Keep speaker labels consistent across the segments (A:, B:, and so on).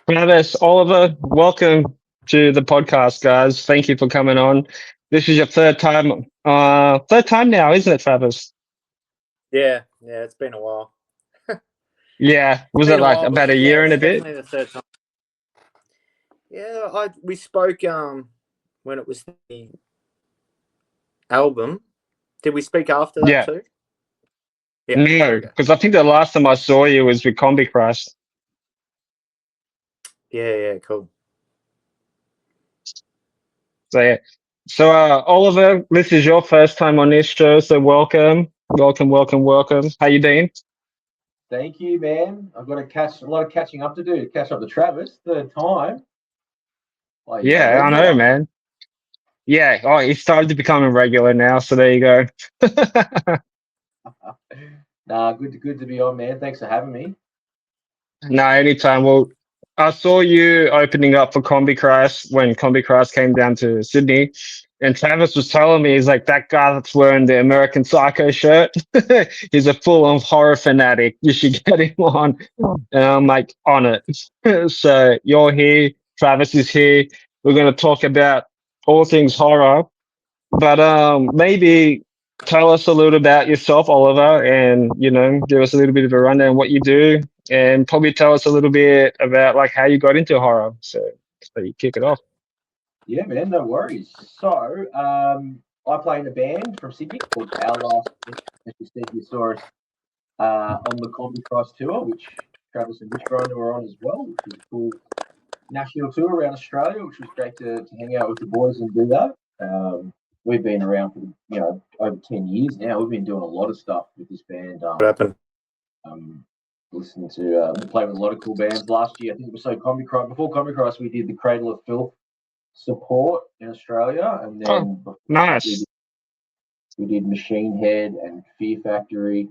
A: Travis, Oliver, welcome to the podcast, guys. Thank you for coming on. This is your third time now, isn't it, Travis?
B: Yeah, it's been a while.
A: Yeah, was it
B: Been a
A: like
B: while,
A: about a
B: but
A: year and a
B: it's
A: bit?
B: definitely the third time. Yeah, we spoke when it was the album. Did we speak after that
A: Yeah,
B: too? Yeah.
A: no,
B: Okay.
A: because I think the last time I saw you was with Combi Crash.
B: Yeah, cool.
A: So yeah, Oliver, this is your first time on this show, so welcome. How you doing?
C: Thank you, man. I've got a lot of catching up to do to catch up to Travis. Third time. Oh, he's a
A: Yeah, I know,
C: regular.
A: man. Yeah, oh, he started to become a regular now, so there you go.
C: Nah, good to be on, man. Thanks for having me.
A: No, anytime. Well, I saw you opening up for Combi Crash when Combi Crash came down to Sydney, and Travis was telling me he's like that guy that's wearing the American Psycho shirt. He's a full-on horror fanatic. You should get him on. And I'm like on it. So you're here. Travis is here. We're going to talk about all things horror, but maybe tell us a little about yourself, Oliver, and give us a little bit of a rundown on what you do, and probably tell us a little bit about like how you got into horror. So you kick it off.
C: Yeah, man. No worries. So, I play in a band from Sydney called Our Last. As you said, you saw us on the Combi Cross tour, which Travis and Bushgrinder were on as well, which was a cool national tour around Australia, which was great to hang out with the boys and do that. We've been around for over 10 years now. We've been doing a lot of stuff with this band.
B: What happened?
C: Listening to we played with a lot of cool bands last year. I think it was before Combi Cross we did the Cradle of Filth support in Australia, and then
A: Nice.
C: we did Machine Head and Fear Factory.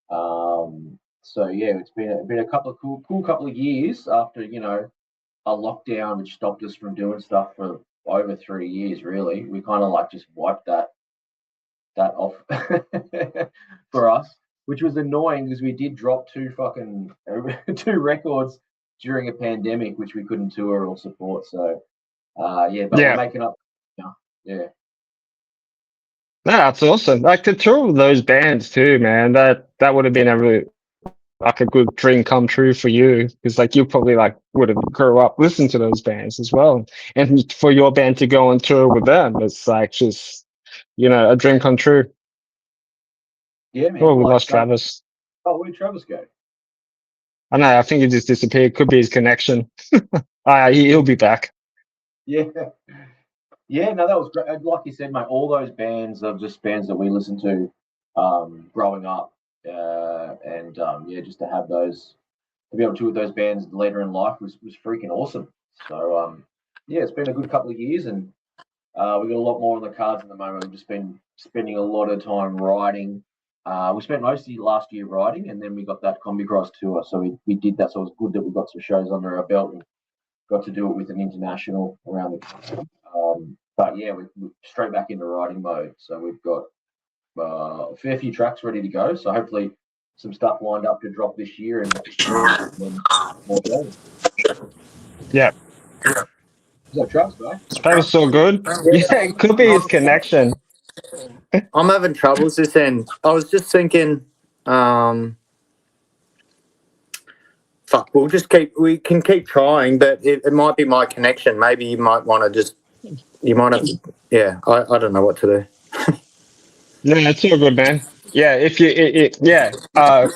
C: So yeah, it's been a couple of cool couple of years after a lockdown which stopped us from doing stuff for over 3 years. Really, we kind of like just wiped that off for us, which was annoying because we did drop two records during a pandemic, which we couldn't tour or support. So we're making up. Yeah.
A: No, that's awesome. Like to tour with those bands too, man. That would have been a really like a good dream come true for you, because like you probably like would have grew up listening to those bands as well, and for your band to go on tour with them, it's like just a dream come true.
C: Yeah, man.
A: Oh, we lost Travis.
C: Oh, where'd Travis go?
A: I know. I think he just disappeared. Could be his connection. He'll be back.
C: Yeah. Yeah, no, that was great. Like you said, mate, all those bands are just bands that we listened to growing up. Just to have those, to be able to tour with those bands later in life was freaking awesome. So, it's been a good couple of years, and we've got a lot more on the cards at the moment. We've just been spending a lot of time writing. We spent most of last year writing, and then we got that Combi Cross tour. So we did that. So it was good that we got some shows under our belt and got to do it with an international around the country. But yeah, we're straight back into writing mode. So we've got a fair few tracks ready to go. So hopefully some stuff lined up to drop this year and more shows.
A: Yeah.
C: Is that Travis, bro?
A: That was so good. Yeah, it could be his connection.
B: I'm having troubles this end. I was just thinking, we can keep trying, but it might be my connection. Maybe you might want to I don't know what to do.
A: No, it's all good, man. Yeah, if you,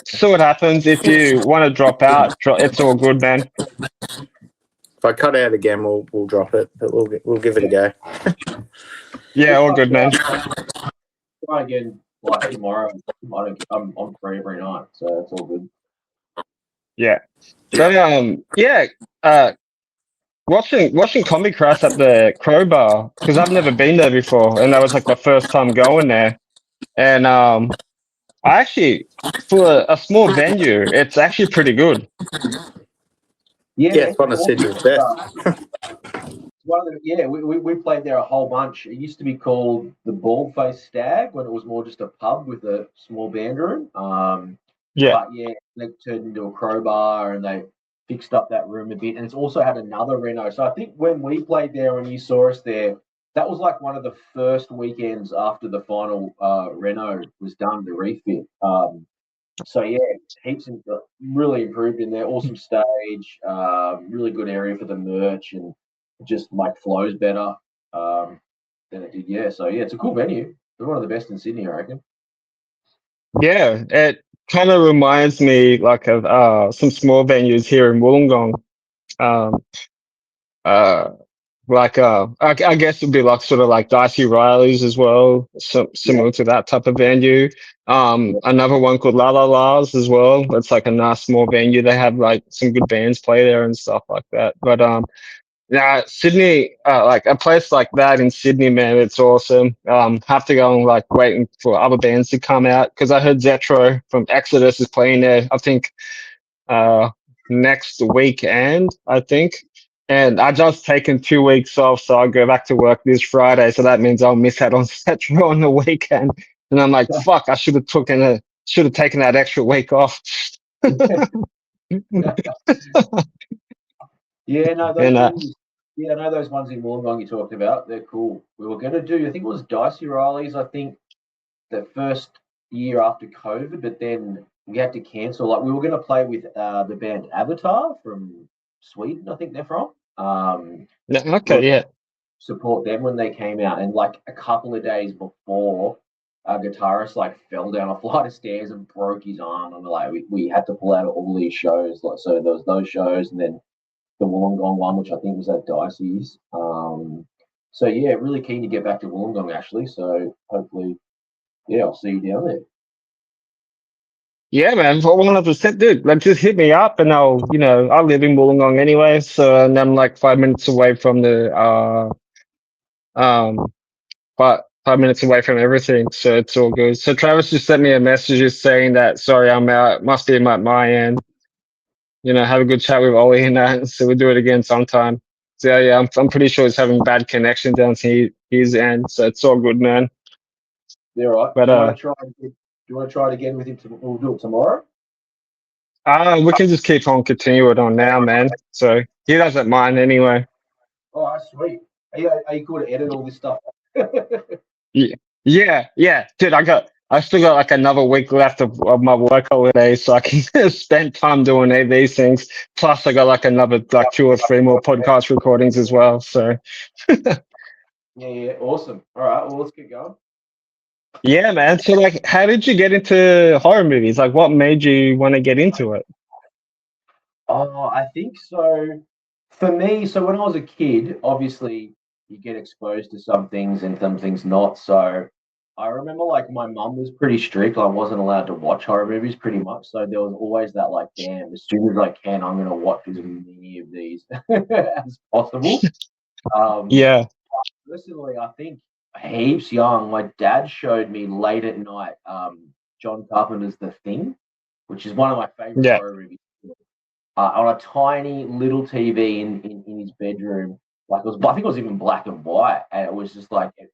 A: so what happens if you want to drop out? It's all good, man.
B: If I cut out again, we'll drop it, but we'll give it a go.
A: Yeah, all good, man.
C: Try again like tomorrow. I'm free every night, so it's all good.
A: Yeah. So watching Combi Crash at the Crowbar, because I've never been there before, and that was like my first time going there. And I actually, for a small venue, it's actually pretty good.
C: Yeah,
B: it's one of Sydney's best.
C: We played there a whole bunch. It used to be called the Bald-Faced Stag when it was more just a pub with a small band room. But yeah, they turned into a Crowbar, and fixed up that room a bit, and it's also had another reno. So I think when we played there and you saw us there, that was like one of the first weekends after the final reno was done, the refit. So yeah, heaps of really improved in there. Awesome stage, really good area for the merch, and just like flows better than it did. Yeah, so yeah, it's a cool venue. It's one of the best in Sydney, I reckon.
A: Yeah, it kind of reminds me like of some small venues here in Wollongong. Um, uh, I guess it'd be like sort of like Dicey Riley's as well, so similar to that type of venue. Another one called La La La's as well. It's like a nice small venue. They have like some good bands play there and stuff like that. But yeah, Sydney, like a place like that in Sydney, man, it's awesome. Have to go and like waiting for other bands to come out because I heard Zetro from Exodus is playing there. I think uh next weekend, I think. And I just taken 2 weeks off, so I'll go back to work this Friday. So that means I'll miss out on Zetro on the weekend. And I'm like, fuck, I should have taken that extra week off.
C: Yeah, no, those
A: And
C: venues. Yeah, I know those ones in Wollongong you talked about. They're cool. We were going to do, I think it was Dicey Riley's, I think, the first year after COVID, but then we had to cancel. Like, we were going to play with the band Avatar from Sweden, I think they're from.
A: okay, yeah.
C: Support them when they came out, and like a couple of days before, our guitarist like fell down a flight of stairs and broke his arm, and like we had to pull out of all these shows. Like, so there was those shows, and then the Wollongong one, which I think was at Dicey's. So yeah, really keen to get back to Wollongong actually. So hopefully, yeah, I'll see you down there.
A: Yeah, man, for 100%, dude. Like, just hit me up, and I live in Wollongong anyway, so and I'm like 5 minutes away from the um, 5 minutes away from everything, so it's all good. So Travis just sent me a message just saying that sorry, I'm out. Must be at my end. Have a good chat with Ollie and that. So we'll do it again sometime. So yeah, I'm pretty sure he's having bad connection down to his end, so it's all good, man.
C: Yeah, right.
A: But
C: Do you want to try it again with him? We'll do it tomorrow.
A: we can just keep on continue it on now, man. So he doesn't mind anyway.
C: Oh, sweet. Are you cool to edit all this stuff?
A: Yeah, dude. I still got like another week left of my work holiday, so I can spend time doing these things. Plus, I got like another like 2 or 3 more podcast recordings as well. So
C: Yeah, awesome. All right, well, let's get going.
A: yeah, man. So like, how did you get into horror movies? Like, what made you want to get into it?
C: Oh, I think so. For me, so when I was a kid, obviously you get exposed to some things and some things not. So I remember like my mum was pretty strict. I wasn't allowed to watch horror movies pretty much. So there was always that like, damn, as soon as I can, I'm going to watch as many of these as possible.
A: Yeah,
C: Personally, I think heaps young, my dad showed me late at night John Carpenter's The Thing, which is one of my favorite
A: yeah,
C: horror movies. On a tiny little TV in his bedroom. Like I think it was even black and white, and it was just like it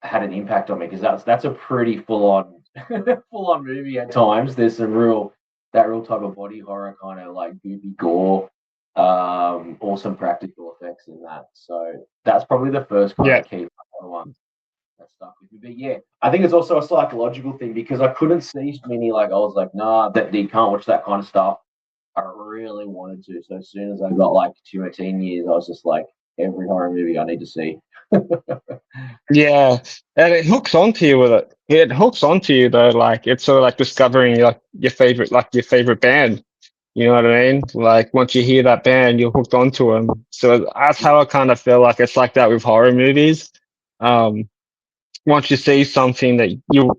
C: had an impact on me because that's a pretty full on movie at times. There's some real type of body horror, kind of like goopy gore, awesome practical effects in that. So that's probably the first kind
A: yeah.
C: of key one that stuck with me. But yeah, I think it's also a psychological thing because I couldn't see many. Like I was like, nah, that you can't watch that kind of stuff. I really wanted to. So as soon as I got like 2 or 10 years, I was just like, every horror movie I need to see.
A: Yeah, and it hooks onto you with it. It hooks onto you though, like it's sort of like discovering like your favorite band. You know what I mean? Like once you hear that band, you're hooked onto them. So that's how I kind of feel like it's like that with horror movies. Um, Once you see something that you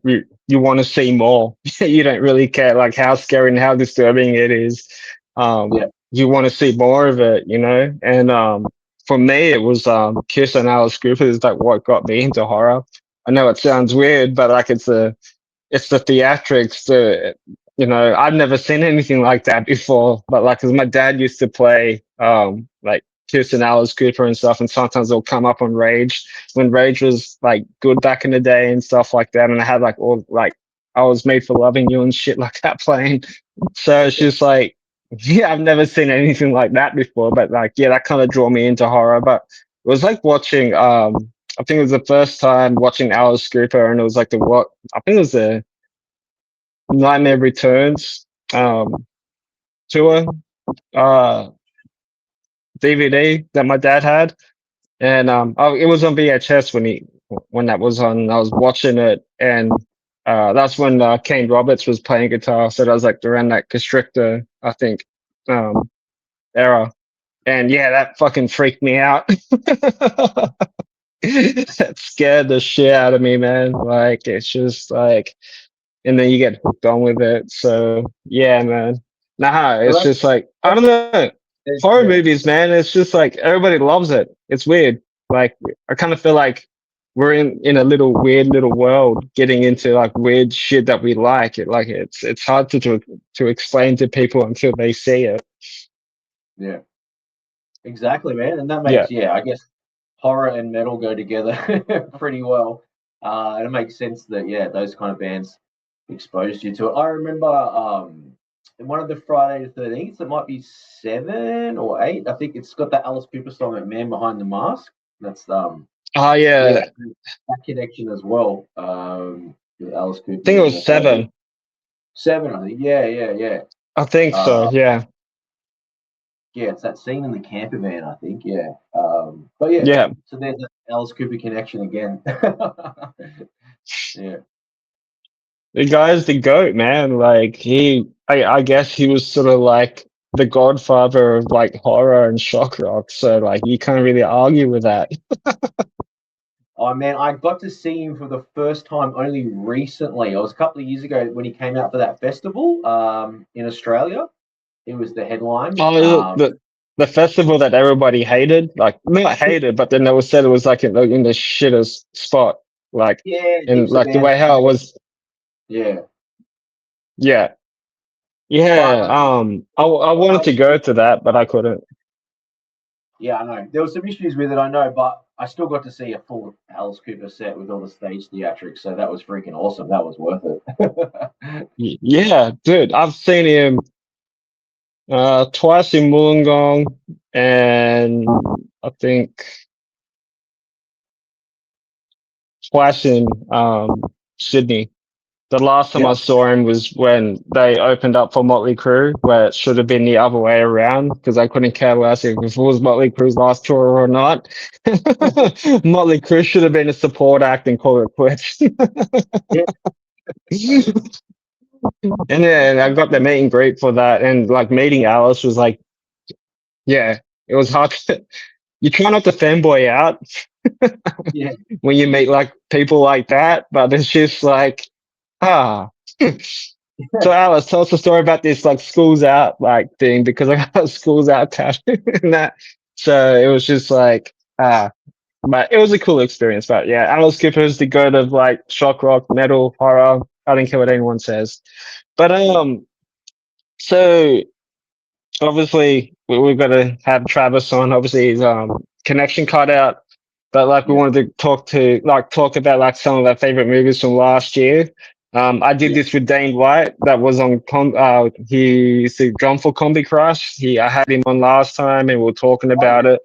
A: want to see more, you don't really care like how scary and how disturbing it is.
C: Yeah.
A: You want to see more of it, And for me, it was Kirsten Alice Cooper is like what got me into horror. I know it sounds weird, but like it's the theatrics. I've never seen anything like that before. But like, cause my dad used to play like Kirsten Alice Cooper and stuff, and sometimes it'll come up on Rage when Rage was like good back in the day and stuff like that. And I had like all like I was made for loving you and shit like that playing. So it's just like yeah, I've never seen anything like that before. But like, yeah, that kind of drew me into horror. But it was like watching. I think it was the first time watching Alice Cooper, and it was like the what? I think it was the Nightmare Returns tour DVD that my dad had, and it was on VHS when that was on. I was watching it, and that's when Kane Roberts was playing guitar. So that was like around that Constrictor, I think, era. And yeah, that fucking freaked me out. That scared the shit out of me, man. Like it's just like, and then you get hooked on with it. So yeah, man. Nah,
C: Well,
A: it's just like I don't know. Horror
C: yeah,
A: movies, man. It's just like everybody loves it. It's weird. Like I kind of feel like we're in a little weird little world, getting into like weird shit that we like. It's hard to explain to people until they see it.
C: yeah, exactly, man. And that
A: Yeah.
C: makes, I guess horror and metal go together pretty well. And it makes sense that those kind of bands exposed you to it. I remember in one of the Friday the 13th, it might be 7 or 8. I think it's got that Alice Cooper song, that Man Behind the Mask. That's
A: Oh yeah.
C: that connection as well. With Alice Cooper.
A: I think it was 7.
C: 7, I think. Yeah.
A: I think so. Yeah.
C: Yeah, it's that scene in the camper van, I think. Yeah. But yeah,
A: Yeah.
C: so there's the Alice Cooper connection again. Yeah.
A: The guy's the goat, man. Like I guess he was sort of like the godfather of like horror and shock rock. So like you can't really argue with that.
C: Oh man, I got to see him for the first time only recently. It was a couple of years ago when he came out for that festival in Australia. It was the headline.
A: Oh, the festival that everybody hated, like not hated, but then they was said it was like in the shittest spot, like
C: Yeah,
A: and
C: heaps of
A: like the
C: bands.
A: way how it was.
C: Yeah,
A: Yeah,
C: but
A: yeah. I wanted to go to that, but I couldn't.
C: yeah, I know there were some issues with it. I know, but I still got to see a full Alice Cooper set with all the stage theatrics, so that was freaking awesome. That was worth it.
A: Yeah, dude, I've seen him twice in Wollongong, and I think twice in Sydney. The last time I
C: Yeah.
A: saw him was when they opened up for Motley Crue, where it should have been the other way around because I couldn't care less if it was Motley Crue's last tour or not. Motley Crue should have been a support act and call it quits.
C: Yeah.
A: And then I got the meet and greet for that, and like meeting Alice was like, yeah, it was hard. You try not to fanboy out
C: Yeah.
A: when you meet like people like that, but it's just like, ah. So Alice, tell us a story about this like schools out like thing because I got a schools out tattoo and that. So it was just like but it was a cool experience. But yeah, Alice Cooper's the goat of like shock rock, metal, horror. I don't care what anyone says. But so obviously we've got to have Travis on. Obviously his connection cut out. But like we wanted to talk about like some of our favorite movies from last year. I did this with Dane White. That was on. He's the drum for Combi Crush. I had him on last time, and we were talking about it.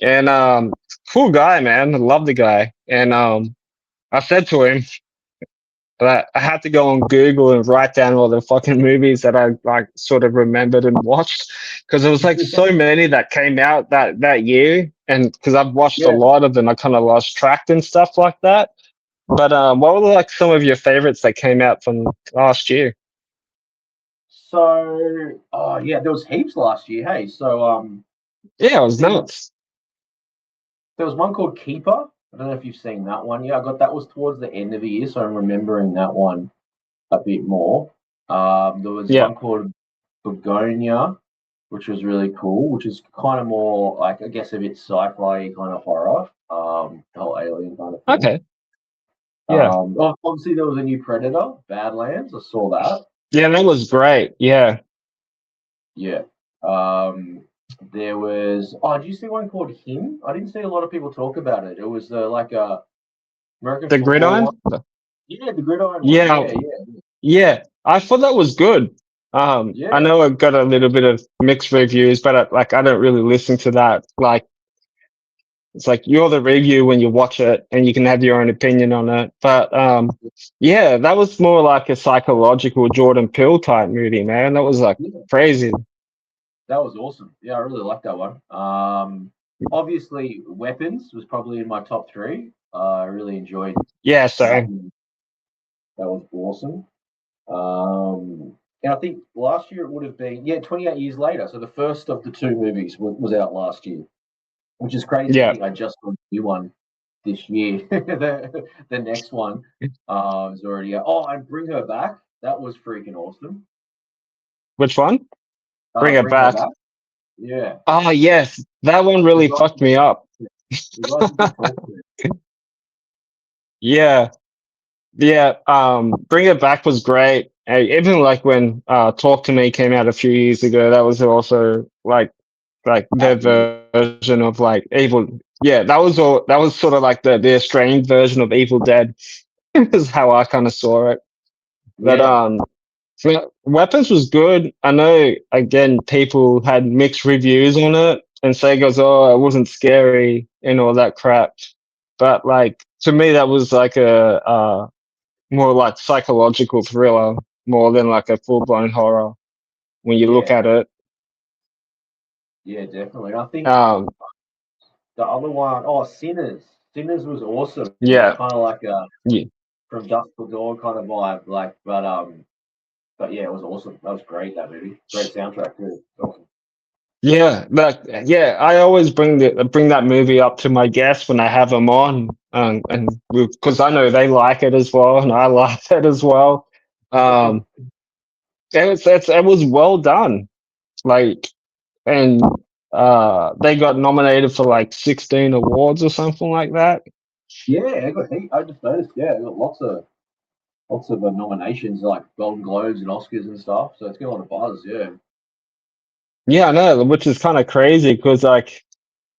A: And cool guy, man. I love the guy. And I said to him that I had to go on Google and write down all the fucking movies that I like sort of remembered and watched because there was like so many that came out that year, and because I've watched a lot of them, I kind of lost track and stuff like that. But what were like some of your favorites that came out from last year?
C: So, there was heaps last year. Hey, so
A: Yeah, it was nuts.
C: there was one called Keeper. I don't know if you've seen that one. Yeah, I got that was towards the end of the year, so I'm remembering that one a bit more. There was one called Begonia, which was really cool, which is kind of more like I guess a bit sci-fi kind of horror. The whole alien kind of thing.
A: Okay. Yeah.
C: Obviously there was a new Predator, Badlands. I saw that.
A: Yeah, that was great. Yeah.
C: Yeah. There was. Oh, did you see one called Him? I didn't see a lot of people talk about it. It was like a American.
A: The Gridiron.
C: Yeah, the Gridiron.
A: Yeah.
C: One.
A: Yeah. I thought that was good.
C: Yeah.
A: I know it got a little bit of mixed reviews, but I don't really listen to that. Like, it's like you're the review when you watch it, and you can have your own opinion on it. But yeah, that was more like a psychological Jordan Peele type movie, man. That was like
C: Yeah,
A: crazy.
C: that was awesome. Yeah, I really liked that one. Obviously, Weapons was probably in my top three. I really enjoyed
A: Yeah,
C: that.
A: so
C: That was awesome. And I think last year it would have been 28 years later. So the first of the two movies was out last year, which is crazy to
A: yeah.
C: think I just saw a new one this year. The next one is already out. Oh, and Bring Her Back. That was freaking awesome.
A: Which one? Bring it
C: Bring Her
A: back.
C: Back. Yeah.
A: Oh yes, that one
C: The
A: really
C: guy,
A: fucked me up.
C: the guy you can talk to.
A: Yeah, yeah. Bring It Back was great. Even like when Talk to Me came out a few years ago, that was also like their
C: That was
A: version of like Evil. Yeah, that was all. That was sort of like the Australian version of Evil Dead. Is how I kind of saw it. But
C: yeah.
A: so Weapons was good. I know again people had mixed reviews on it and say goes, oh, it wasn't scary and all that crap. But like to me, that was like a more like psychological thriller more than like a full blown horror when you look
C: Yeah.
A: at it.
C: Yeah, definitely. I think
A: Um,
C: the other one, Sinners. Sinners was awesome. It's
A: yeah,
C: kind of like a
A: yeah,
C: from dusk till dawn kind of vibe. But yeah, it was awesome. That was great. That movie, great soundtrack too. Awesome.
A: yeah. But yeah, I always bring that movie up to my guests when I have them on, and because I know they like it as well, and I like it as well. Um, it was well done. Like, and they got nominated for like 16 awards or something like that.
C: Yeah, I got heat. I just noticed. Yeah, it got lots of nominations like Golden Globes and Oscars and stuff. So it's got a lot of buzz. Yeah.
A: Yeah, I know, which is kind of crazy because like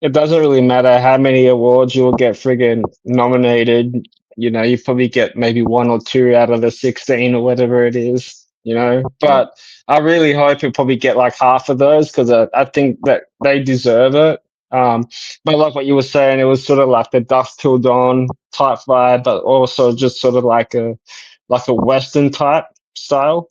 A: it doesn't really matter how many awards you'll get friggin' nominated. You know, you probably get maybe one or two out of the 16 or whatever it is, you know.
C: Yeah.
A: But I really hope you probably get like half of those because I think that they deserve it. But like what you were saying, it was sort of like the dusk till dawn type vibe, but also just sort of like a Western type style,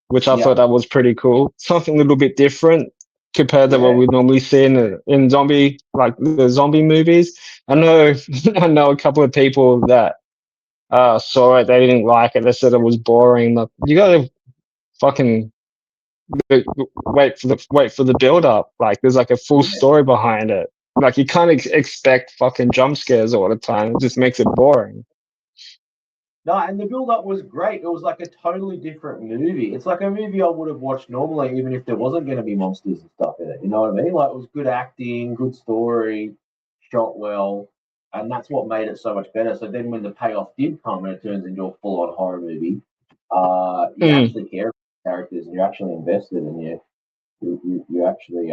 A: which I
C: Yeah.
A: thought that was pretty cool. Something a little bit different compared to what
C: Yeah.
A: we normally see in zombie like the zombie movies. I know I know a couple of people that saw it, they didn't like it, they said it was boring. Like, you gotta fucking wait for the build up. Like there's like a full
C: Yeah.
A: story behind it. Like you can't expect fucking jump scares all the time. It just makes it boring.
C: No, and the build up was great. It was like a totally different movie. It's like a movie I would have watched normally, even if there wasn't going to be monsters and stuff in it. You know what I mean? Like it was good acting, good story, shot well, and that's what made it so much better. So then, when the payoff did come and it turns into a full-on horror movie, you
A: Mm,
C: actually care about the characters and you're actually invested, and you actually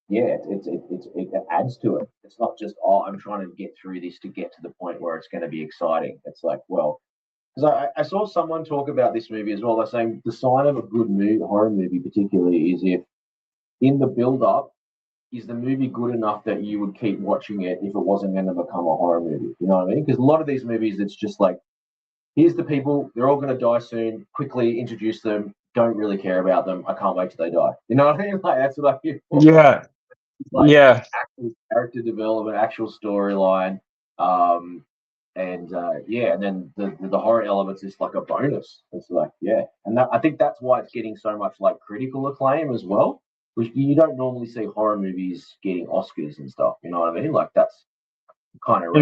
C: yeah, it adds to it. It's not just I'm trying to get through this to get to the point where it's going to be exciting. It's like, well, because I saw someone talk about this movie as well. They're saying the sign of a good movie, horror movie particularly, is if in the build up, is the movie good enough that you would keep watching it if it wasn't going to become a horror movie? You know what I mean? Because a lot of these movies, it's just like, here's the people, they're all going to die soon, quickly introduce them, don't really care about them. I can't wait till they die. You know what I mean? Like, that's what I feel for.
A: yeah,
C: It's like
A: yeah.
C: actual character development, actual storyline. Um, and then the horror elements is like a bonus. It's like, yeah, and I think that's why it's getting so much like critical acclaim as well, which you don't normally see horror movies getting Oscars and stuff. You know what I mean? Like that's kind of rare.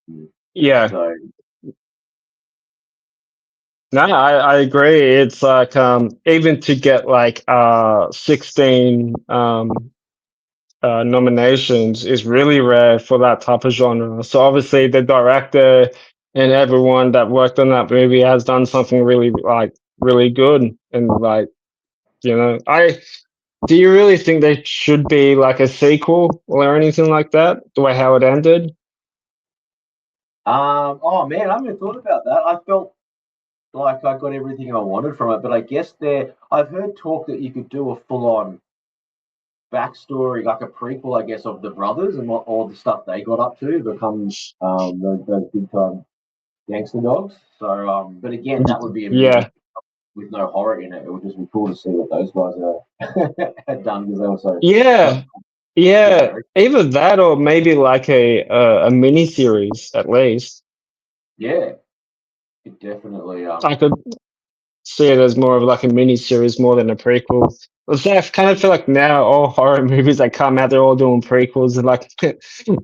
A: No, yeah.
C: So
A: No, I agree. It's like even to get like 16 nominations is really rare for that type of genre. So obviously the director and everyone that worked on that movie has done something really like really good. And like, you know, I do you really think there should be like a sequel or anything like that? The way how it ended?
C: oh man, I haven't even thought about that. I felt like I got everything I wanted from it. But I guess I've heard talk that you could do a full-on backstory, like a prequel, I guess, of the brothers and what all the stuff they got up to become those big time gangster dogs. So, but again, that would be a movie
A: Yeah,
C: with no horror in it. It would just be cool to see what those guys had done because they were so
A: yeah, yeah.
C: scary.
A: Either that or maybe like a mini series at least.
C: Yeah, it definitely.
A: I could see it as more of like a mini series more than a prequel. I kind of feel like now all horror movies that come out, they're all doing prequels and like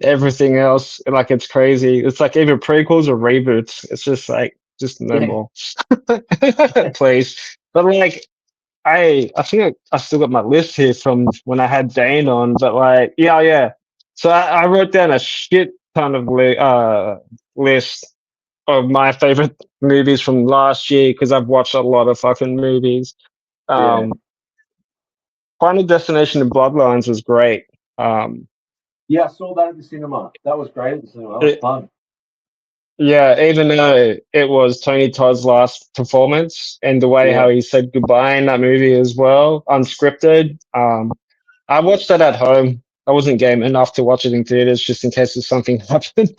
A: everything else. Like it's crazy. It's like either prequels or reboots. It's just like just no
C: Yeah,
A: more, please. But like I think I still got my list here from when I had Dane on. But like yeah. So I wrote down a shit ton of list of my favorite movies from last year because I've watched a lot of fucking movies.
C: yeah,
A: Um, Final Destination and Bloodlines was great. Um,
C: yeah. I saw that at the cinema. That was great at the cinema. That was
A: it,
C: fun.
A: yeah, even though it was Tony Todd's last performance and the way
C: Yeah,
A: how he said goodbye in that movie as well, unscripted. I
C: yeah.
A: watched that at home. I wasn't game enough to watch it in theaters just in case something happened.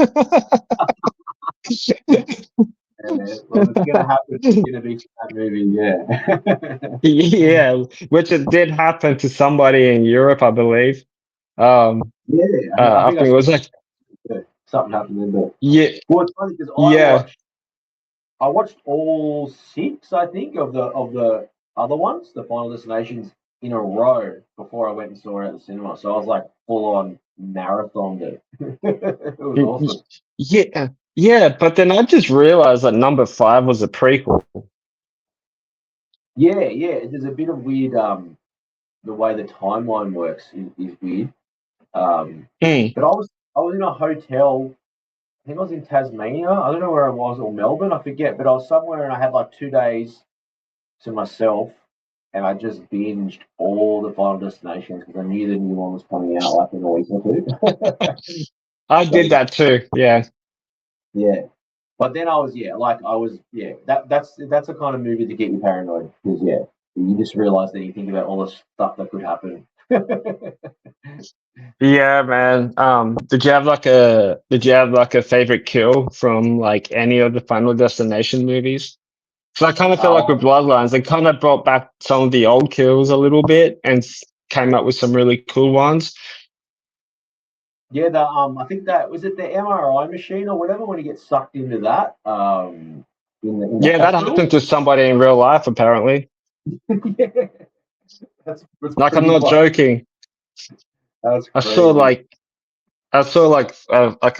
C: Yeah, man. Well, if it's gonna happen, it's gonna be that movie. Yeah.
A: Yeah, which it did happen to somebody in Europe, I believe. Um,
C: Yeah, I
A: I
C: think I
A: think it
C: saw
A: was like,
C: something happened in there.
A: yeah,
C: Well, it's funny because
A: yeah,
C: I watched all six, I think, of the other ones, the Final Destinations, in a row before I went and saw it at the cinema. So I was like full on marathoned it. It was awesome.
A: yeah. But then I just realized that number five was a prequel.
C: Yeah, yeah. There's a bit of weird. The way the timeline works is weird.
A: Hmm.
C: But I was in a hotel. I think I was in Tasmania. I don't know where I was, or Melbourne. I forget. But I was somewhere, and I had like 2 days to myself, and I just binged all the Final Destinations because I knew the new one was coming out like in a week or two.
A: I
C: So
A: did that too. Yeah,
C: yeah, but then that's a kind of movie to get you paranoid because you just realize that you think about all the stuff that could happen.
A: yeah, man. Did you have like a favorite kill from like any of the Final Destination movies? So I kind of feel like with
C: um,
A: Bloodlines, they kind of brought back some of the old kills a little bit and came up with some really cool ones.
C: yeah, I think that was it the MRI machine or whatever when he gets sucked into that in the
A: Yeah, that
C: hospital.
A: happened to somebody in real life, apparently.
C: Yeah, that's
A: Like, I'm
C: pretty
A: not
C: funny.
A: joking.
C: That's
A: I saw
C: crazy.
A: like I saw like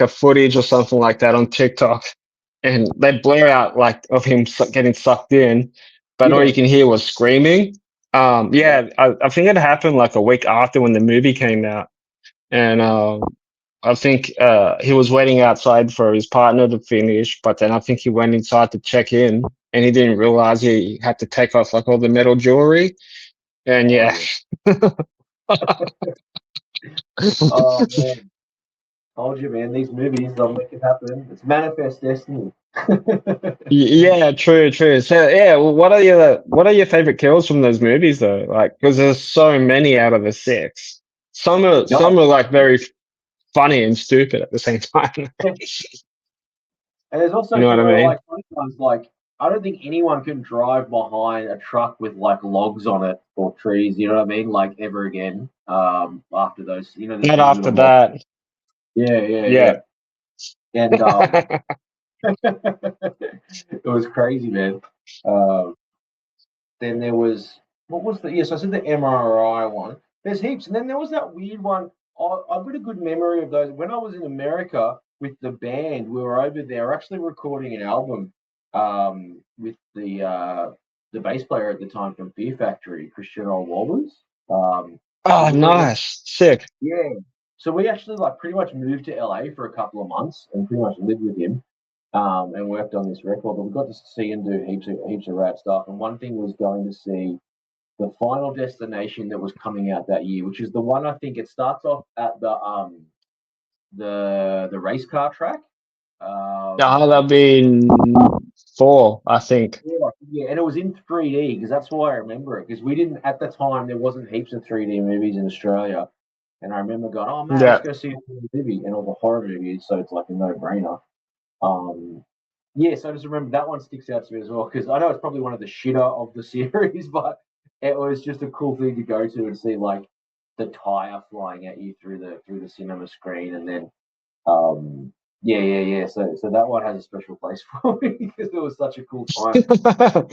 A: a footage or something like that on TikTok, and they blur out like of him getting sucked in, but all
C: Yeah,
A: you can hear was screaming.
C: yeah.
A: Yeah, I think it happened like a week after when the movie came out, and I think he was waiting outside for his partner to finish, but then I think he went inside to check in, and he didn't realize he had to take off like all the metal jewelry, and
C: Oh
A: yeah.
C: yeah. Oh man, told you, man. These movies, they'll make it happen. It's manifest destiny.
A: Yeah, true. So yeah, well, what are your favorite kills from those movies though? Like, because there's so many out of the six. Some
C: No,
A: are like very funny and stupid at the same time.
C: and there's
A: You
C: also
A: know what
C: some
A: I
C: that are
A: mean?
C: like sometimes like I don't think anyone can drive behind a truck with like logs on it or trees. You know what I mean? Like ever again. After those, the
A: Not
C: scenes with
A: after
C: the mob.
A: that.
C: Yeah, yeah,
A: Yeah.
C: yeah. And it was crazy, man. Um, then there was what was the yes? I said the MRI one. There's heaps, and then there was that weird one. I've got a good memory of those. When I was in America with the band, we were over there actually recording an album with the bass player at the time from Fear Factory, Christian Olde Wolbers. So
A: Oh,
C: we were
A: nice. Sick.
C: yeah. So we actually like pretty much moved to LA for a couple of months and pretty much lived with him and worked on this record. But we got to see and do heaps of rad stuff. And one thing was going to see the Final Destination that was coming out that year, which is the one I think it starts off at the race car track,
A: that'd be 4, I think.
C: Yeah, and it was in 3D because that's why I remember it. Because we didn't at the time, there wasn't heaps of 3D movies in Australia, and I remember going, "Oh man, let's
A: Yeah.
C: go see a movie," and it was a horror movie, so it's like a no-brainer. Yeah, so I just remember that one sticks out to me as well because I know it's probably one of the shitter of the series, but it was just a cool thing to go to and see like the tire flying at you through the cinema screen, and then yeah. So that one has a special place for me because it was such a cool time.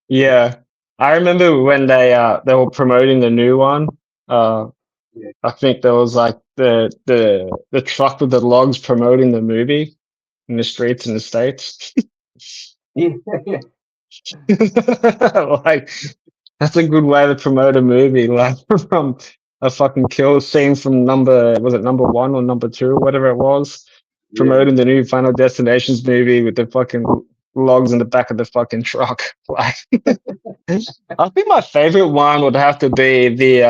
A: Yeah. I remember when they were promoting the new one.
C: Yeah.
A: I think there was like the truck with the logs promoting the movie in the streets in the States.
C: Yeah,
A: Like that's a good way to promote a movie, like from a fucking kill scene from was it number 1 or number 2, whatever it was,
C: yeah.
A: promoting the new Final Destinations movie with the fucking logs in the back of the fucking truck. Like, I think my favorite one would have to be the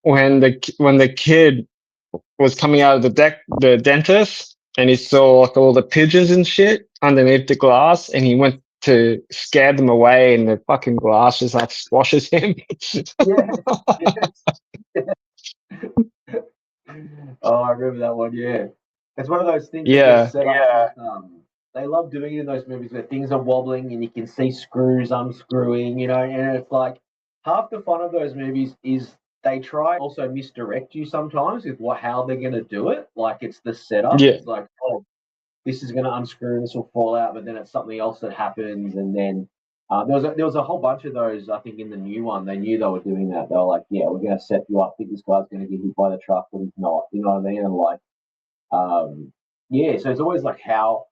A: when the kid was coming out of the dentist and he saw like all the pigeons and shit underneath the glass and he went to scare them away and the fucking glass just like squashes him.
C: Yeah, yeah. Oh, I remember that one. Yeah, it's one of those things that gets
A: Yeah.
C: set up. They love doing it in those movies where things are wobbling and you can see screws unscrewing. And it's like half the fun of those movies is they try also misdirect you sometimes with how they're going to do it. Like it's the setup.
A: Yeah.
C: It's like, oh, this is going to unscrew, this will fall out, but then it's something else that happens, and then there was a whole bunch of those. I think in the new one, they knew they were doing that. They were like, "Yeah, we're going to set you up. Think this guy's going to get hit by the truck, but he's not." You know what I mean? And like, yeah. So it's always like how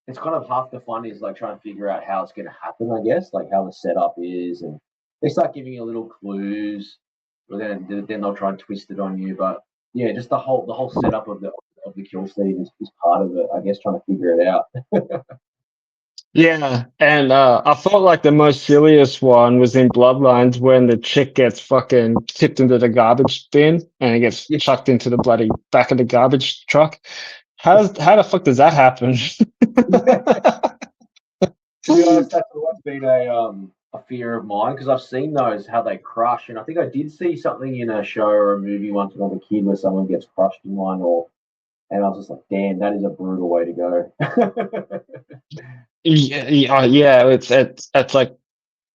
C: it's kind of half the fun is like trying to figure out how it's going to happen. I guess like how the setup is, and they start giving you little clues, but then they'll try and twist it on you. But yeah, just the whole setup of the kill scene is part of it. I guess trying to figure it out.
A: Yeah. And I felt like the most silliest one was in Bloodlines when the chick gets fucking tipped into the garbage bin and it gets
C: Yeah.
A: chucked into the bloody back of the garbage truck. How the fuck does that happen?
C: To be honest, that's always been a fear of mine because I've seen those how they crush, and I think I did see something in a show or a movie once when I was a kid where someone gets crushed in one, and I was just like, damn, that is a brutal way to go.
A: Yeah, it's like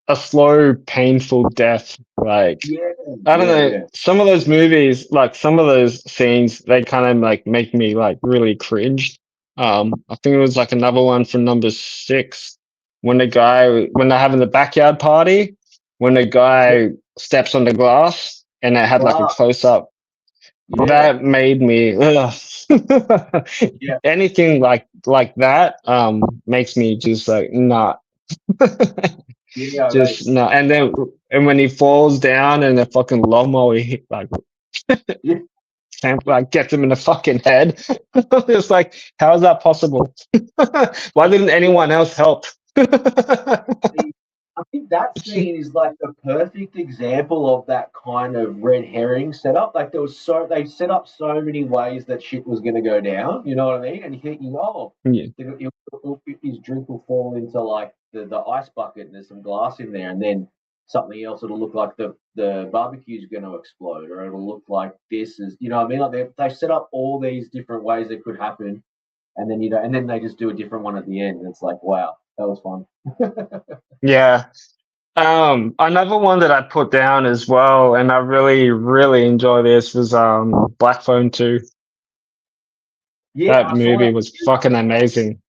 A: a slow, painful death. Like
C: Yeah,
A: I don't know,
C: yeah.
A: some of those movies, like some of those scenes, they kind of like make me like really cringe. I think it was like another one from number 6 when when they're having the backyard party, when the guy steps on the glass and it had like a
C: Ah,
A: close up.
C: yeah,
A: That made me ugh.
C: yeah,
A: Anything like that makes me just like not
C: yeah, mate.
A: just no. And when he falls down and the fucking lawnmower he like
C: Yeah,
A: like gets him in the fucking head. It's like, how is that possible? Why didn't
C: yeah.
A: anyone else help?
C: I think that scene is like the perfect example of that kind of red herring setup. Like they set up so many ways that shit was going to go down. You know what I mean? And you think, oh,
A: Yeah.
C: his drink will fall into like the ice bucket, and there's some glass in there, and then something else. It'll look like the barbecue's going to explode, or it'll look like this is. You know what I mean? Like they set up all these different ways that could happen, and then and then they just do a different one at the end, and it's like, wow, that was fun.
A: Yeah. Another one that I put down as well, and I really, really enjoy this was Black Phone 2.
C: Yeah,
A: That
C: I saw
A: movie
C: that.
A: was fucking amazing.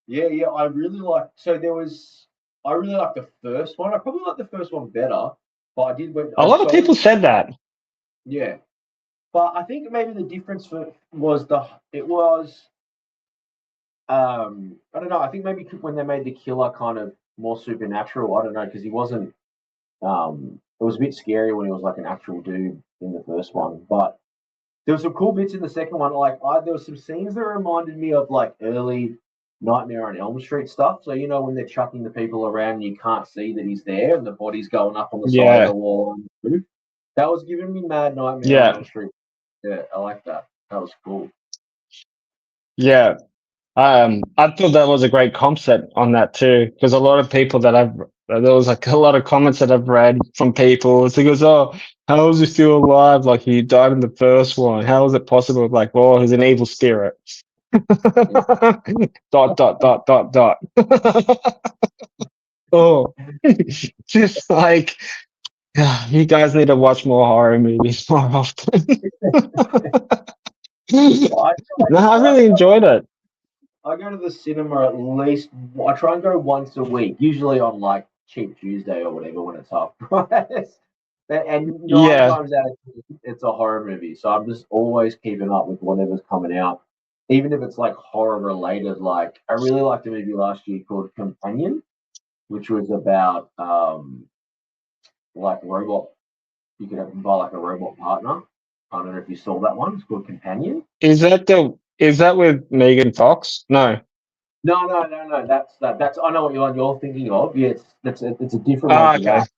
C: Yeah. I really like. So there was. I really like the first one. I probably like the first one better, but I did when
A: A
C: I
A: lot of
C: saw
A: people
C: it.
A: said that.
C: Yeah, but I think maybe the difference was it was. I don't know. I think maybe when they made the killer kind of more supernatural. I don't know because he wasn't. It was a bit scary when he was like an actual dude in the first one, but there were some cool bits in the second one. Like there were some scenes that reminded me of like early Nightmare on Elm Street stuff. So when they're chucking the people around and you can't see that he's there and the body's going up on the side of the
A: Yeah,
C: wall on the roof. That was giving me mad Nightmare on
A: yeah.
C: Elm Street. Yeah, I like that. That was cool.
A: Yeah. I thought that was a great concept on that too, because a lot of people that there was like a lot of comments that I've read from people. It's like, oh, how is he still alive? Like he died in the first one. How is it possible? Like, well, he's an evil spirit. dot dot dot dot dot. Oh, just like you guys need to watch more horror movies more often.
C: I,
A: No, I really enjoyed it.
C: I go to the cinema at least. I try and go once a week, usually on like cheap Tuesday or whatever when it's half price. And nine
A: Yeah.
C: times out of 10, it's a horror movie. So I'm just always keeping up with whatever's coming out, even if it's like horror related. Like I really liked a movie last year called Companion, which was about like robot. You could buy like a robot partner. I don't know if you saw that one. It's called Companion.
A: Is that with Megan Fox? No.
C: No. That's I know what you're thinking of. Yeah, it's a different one
A: Ah,
C: to
A: okay.
C: that.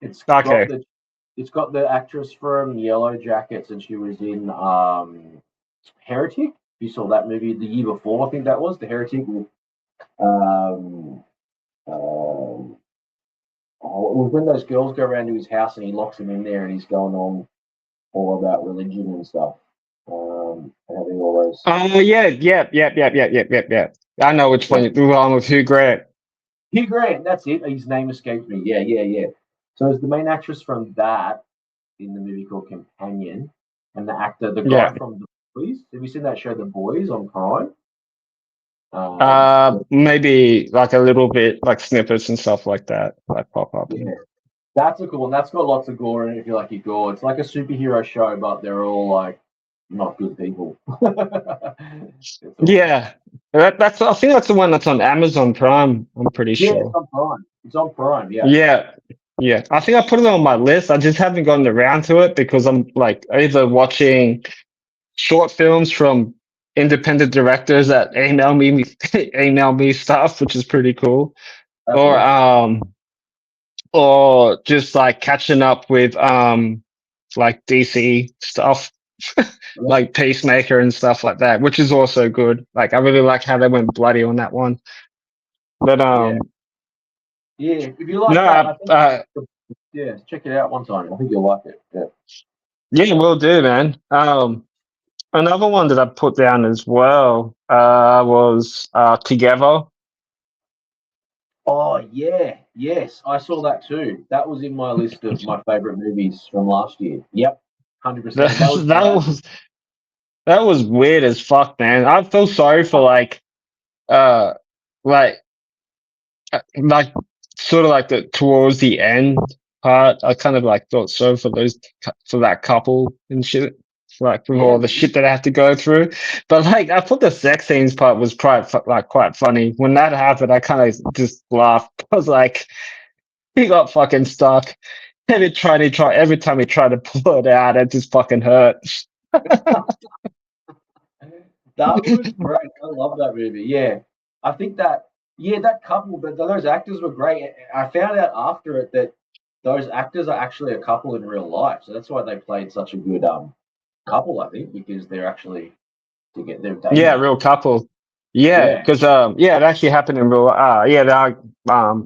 C: It's
A: Okay.
C: got the actress from Yellow Jackets, and she was in Heretic. You saw that movie the year before, I think that was the Heretic. Um, um, it was when those girls go around to his house and he locks them in there, and he's going on all about religion and stuff. And having all those.
A: Oh yeah. I know which
C: Yeah.
A: one you're on with Hugh Grant.
C: Hugh Grant, that's it. His name escapes me. Yeah. So it's the main actress from that in the movie called Companion, and the actor, the guy
A: Yeah.
C: from The Boys. Have you seen that show, The Boys, on Prime?
A: Maybe like a little bit like snippets and stuff like that, like pop up.
C: Yeah, that's a cool one. That's got lots of gore in it if you like your gore. It's like a superhero show, but they're all like not good people. It's awesome.
A: Yeah. That's I think that's the one that's on Amazon Prime. I'm pretty
C: Yeah, it's
A: sure.
C: on Prime. It's on Prime. Yeah.
A: Yeah. Yeah. I think I put it on my list. I just haven't gotten around to it because I'm like either watching short films from independent directors that email me stuff, which is pretty cool.
C: That's
A: Or
C: awesome.
A: or just like catching up with like DC stuff, like Peacemaker and stuff like that, which is also good. Like I really like how they went bloody on that one. But
C: Yeah. If you like that,
A: no,
C: I think check it out one time. I think you'll like it. Yeah.
A: yeah, will do, man. Another one that I put down as well was Together.
C: Oh yeah, yes, I saw that too. That was in my list of my favorite movies from last year. Yep, 100%. That was
A: That was that was weird as fuck, man. I feel sorry for uh like like sort of like the towards the end part. I kind of like felt sorry for for that couple and shit. Like with
C: yeah,
A: all the shit that I have to go through, but like I thought the sex scenes part was quite funny. When that happened, I kind of just laughed. I was like, he got fucking stuck. Every time he tried to pull it out, it just fucking hurt.
C: that was great. I love that movie. Yeah, I think that couple, but those actors were great. I found out after it that those actors are actually a couple in real life, so that's why they played such a good couple. I think because they're actually they're
A: Yeah,
C: dating.
A: real couple. Yeah,
C: Yeah,
A: because yeah, it actually happened in real. Yeah, they are.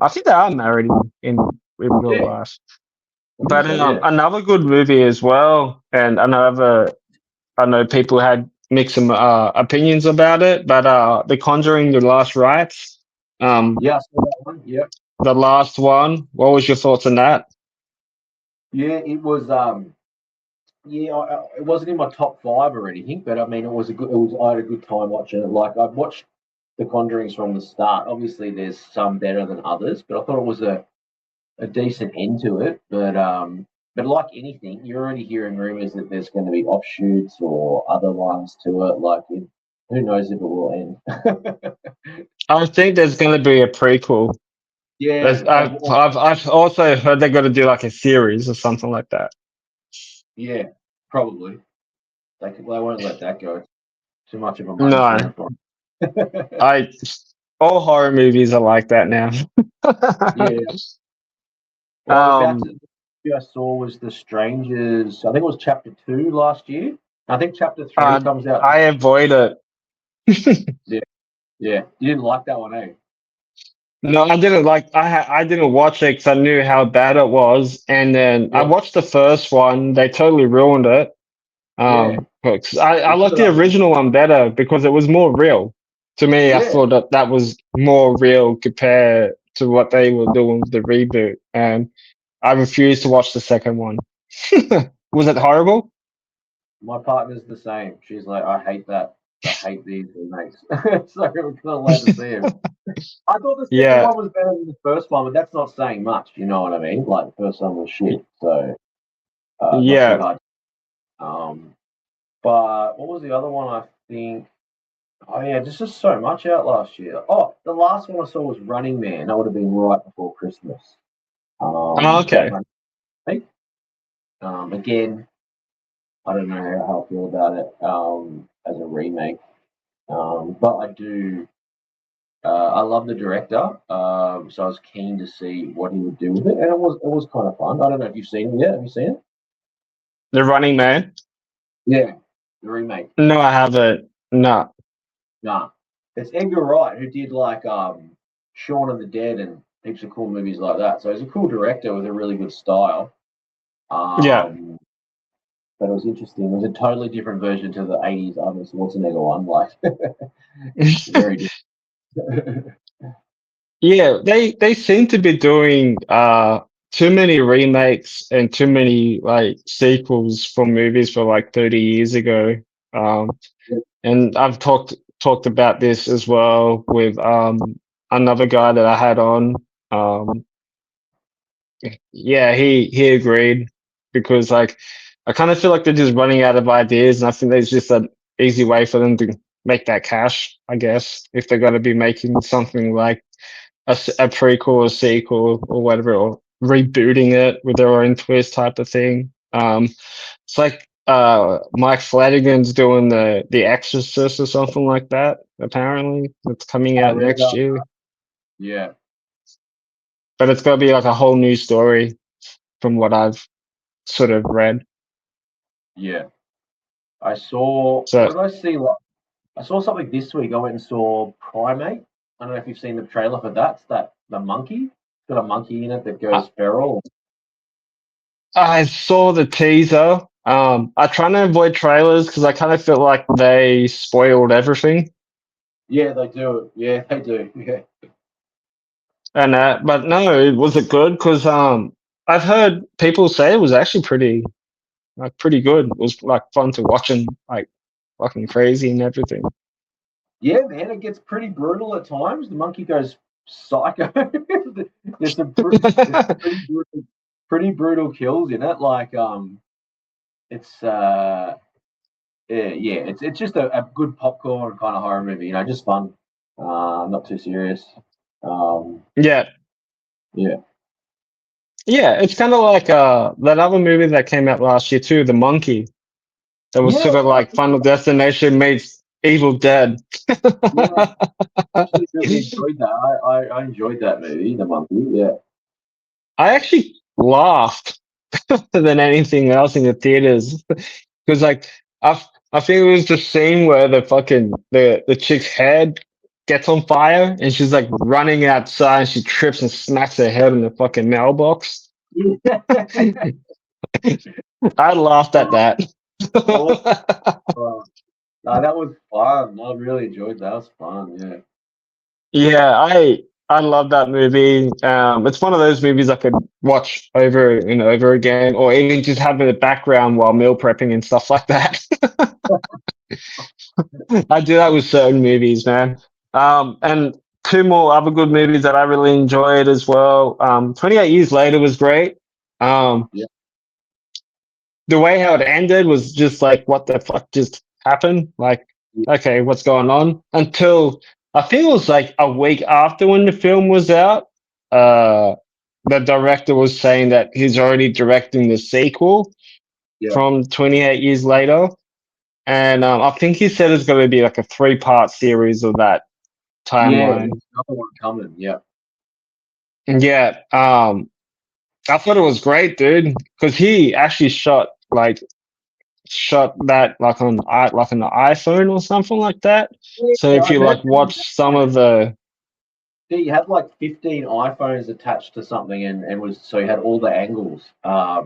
A: I think they are married in real
C: yeah,
A: life.
C: I think
A: But
C: so. Yeah.
A: another good movie as well, and I know people had mixed some opinions about it, but The Conjuring: The Last Rites,
C: Yeah, I saw that one. Yeah.
A: the last one. What was your thoughts on that?
C: Yeah, it was. It wasn't in my top five or anything, but I mean, it was a good. It was. I had a good time watching it. Like I've watched The Conjurings from the start. Obviously, there's some better than others, but I thought it was a decent end to it. But like anything, you're already hearing rumors that there's going to be offshoots or other ones to it. Who knows if it will end?
A: I think there's going to be a prequel.
C: Yeah,
A: I've also heard they're going to do like a series or something like that.
C: yeah, probably. They won't let that go. Too much of a money
A: No,
C: grab for 'em.
A: I all horror movies are like that now.
C: Yeah. Well, I was about
A: um,
C: to. The I saw was The Strangers. I think it was chapter 2 last year. I think chapter 3 comes out.
A: I avoid it.
C: Yeah, you didn't like that one, eh?
A: No, I didn't like. I didn't watch it because I knew how bad it was, and then I
C: Yeah,
A: watched the first one. They totally ruined it.
C: yeah.
A: 'Cause I
C: They should
A: liked
C: have
A: the
C: done.
A: original one better because it was more real. To me, I
C: Yeah,
A: thought that that was more real compared to what they were doing with the reboot, and I refused to watch the second one. Was it horrible?
C: my partner's the same. She's like, I hate that. I hate these remakes. So we're not allowed to see him. I thought the second
A: Yeah,
C: one was better than the first one, but that's not saying much. You know what I mean? Like the first one was shit, so not too
A: yeah.
C: hard. Um, but what was the other one? I think. Oh yeah, just so much out last year. Oh, the last one I saw was Running Man. That would have been right before Christmas.
A: Oh,
C: That
A: okay.
C: Running. Again, I don't know how I feel about it as a remake. But I do. I love the director, so I was keen to see what he would do with it, and it was kind of fun. I don't know if you've seen it yet. Have you seen it?
A: The Running Man.
C: Yeah, the remake.
A: No, I haven't. No.
C: Nah, it's Edgar Wright who did like Shaun of the Dead and heaps of cool movies like that. So he's a cool director with a really good style.
A: Yeah.
C: Um, but it was interesting. It was a totally different version to the '80s Arnold Schwarzenegger one. Like very different.
A: Yeah, they seem to be doing too many remakes and too many like sequels for movies for like 30 years ago. Um and I've talked about this as well with another guy that I had on. Um yeah, he agreed because like I kind of feel like they're just running out of ideas and I think there's just an easy way for them to make that cash, I guess, if they're going to be making something like a prequel or sequel or whatever, or rebooting it with their own twist type of thing. It's like Mike Flanagan's doing the Exorcist or something like that. Apparently, it's coming
C: I
A: out
C: read
A: next
C: that.
A: year,
C: Yeah,
A: but it's gonna be like a whole new story from what I've sort of read.
C: yeah. I saw.
A: So
C: What did I see? Like, I saw something this week. I went and saw Primate. I don't know if you've seen the trailer for that. It's that the monkey. It's got a monkey in it that
A: I,
C: goes feral.
A: I saw the teaser. I try to avoid trailers because I kind of feel like they spoiled everything.
C: Yeah, they do. Yeah, they do. Yeah.
A: And but no, was it good? Because I've heard people say it was actually pretty good. It was like fun to watch and like fucking crazy and everything.
C: Yeah, man, it gets pretty brutal at times. The monkey goes psycho. there's there's some pretty brutal kills in it. Like it's yeah, it's just a good popcorn kind of horror movie. You know, just fun. Not too serious. Um,
A: Yeah,
C: yeah.
A: yeah. It's kind of like that other movie that came out last year too, The Monkey. That was
C: Yeah,
A: sort of like Final Destination meets Evil Dead.
C: yeah, I actually really enjoyed that. I enjoyed that movie, The Monkey. Yeah,
A: I actually laughed than anything else in the theaters because like I think it was the scene where the fucking the chick's head gets on fire and she's like running outside and she trips and smacks her head in the fucking mailbox. I laughed at
C: oh,
A: that.
C: oh, oh. No, that was fun. I really enjoyed that. That was fun. Yeah.
A: Yeah, I love that movie. It's one of those movies I could watch over and over again, or even just have in the background while meal prepping and stuff like that. I do that with certain movies, man. And two more other good movies that I really enjoyed as well. 28 Years Later was great. Um,
C: Yeah.
A: the way how it ended was just like, what the fuck just happened? Like, okay, what's going on? Until I think it was like a week after when the film was out, uh, the director was saying that he's already directing the sequel
C: Yeah.
A: from 28 Years Later. And I think he said it's going to be like a three-part series of that
C: Yeah.
A: timeline.
C: There's another one coming. Yeah.
A: And yeah, I thought it was great, dude, because he actually shot like shot that like on like an iPhone or something like that. So
C: Yeah,
A: if
C: I
A: you
C: heard
A: like watch some of the
C: he had like 15 iPhones attached to something, and was so he had all the angles.
A: yeah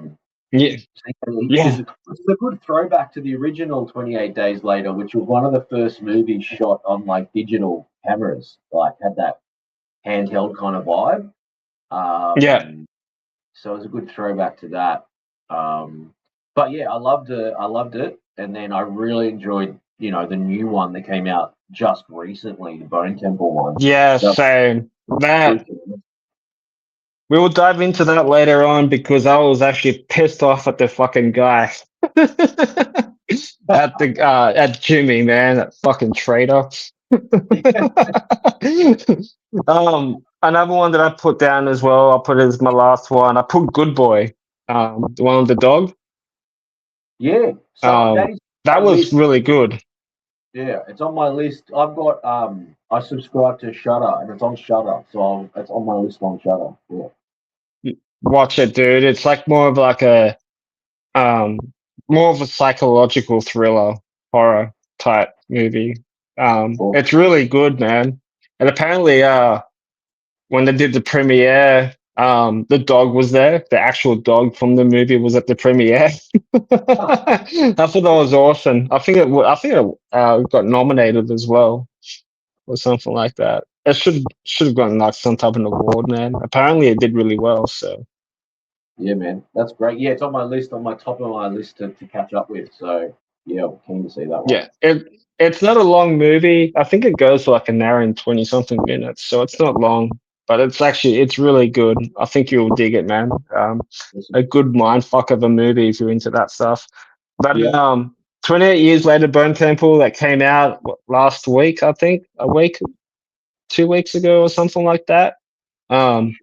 C: Because
A: yeah
C: it's a good throwback to the original 28 Days Later, which was one of the first movies shot on like digital cameras, like had that handheld kind of vibe.
A: yeah
C: So it was a good throwback to that. But yeah, I loved it. I loved it, and then I really enjoyed, the new one that came out just recently, the Bone Temple one.
A: yeah
C: So
A: same that.
C: freaking-
A: We will dive into that later on because I was actually pissed off at the fucking guy. At Jimmy, man, that fucking traitor. Another one that I put down as well, I'll put it as my last one. I put Good Boy, the one with the dog.
C: yeah, so that is
A: That
C: my
A: was
C: list.
A: really good.
C: Yeah, it's on my list. I've got I subscribe to Shutter, and it's on Shutter, so it's on my list on Shutter. Yeah.
A: Watch it, dude. It's like um more of a psychological thriller horror type movie.
C: Cool.
A: It's really good, man. And apparently, when they did the premiere, the dog was there. The actual dog from the movie was at the premiere. I thought that was awesome. I think it got nominated as well, or something like that. It should have gotten like some type of award, man. Apparently, it did really well. So
C: Yeah, man, that's great. Yeah, it's on my list, on my top of my list to catch up with. So yeah, I'm keen to see that one.
A: yeah, it's not a long movie. I think it goes for like an hour and 20 something minutes, so it's not long. But it's really good. I think you'll dig it, man.
C: Awesome.
A: A good mind fuck of a movie if you're into that stuff. But
C: Yeah.
A: 28 years later, Bone Temple that came out last week, I think, a week, 2 weeks ago, or something like that. Um,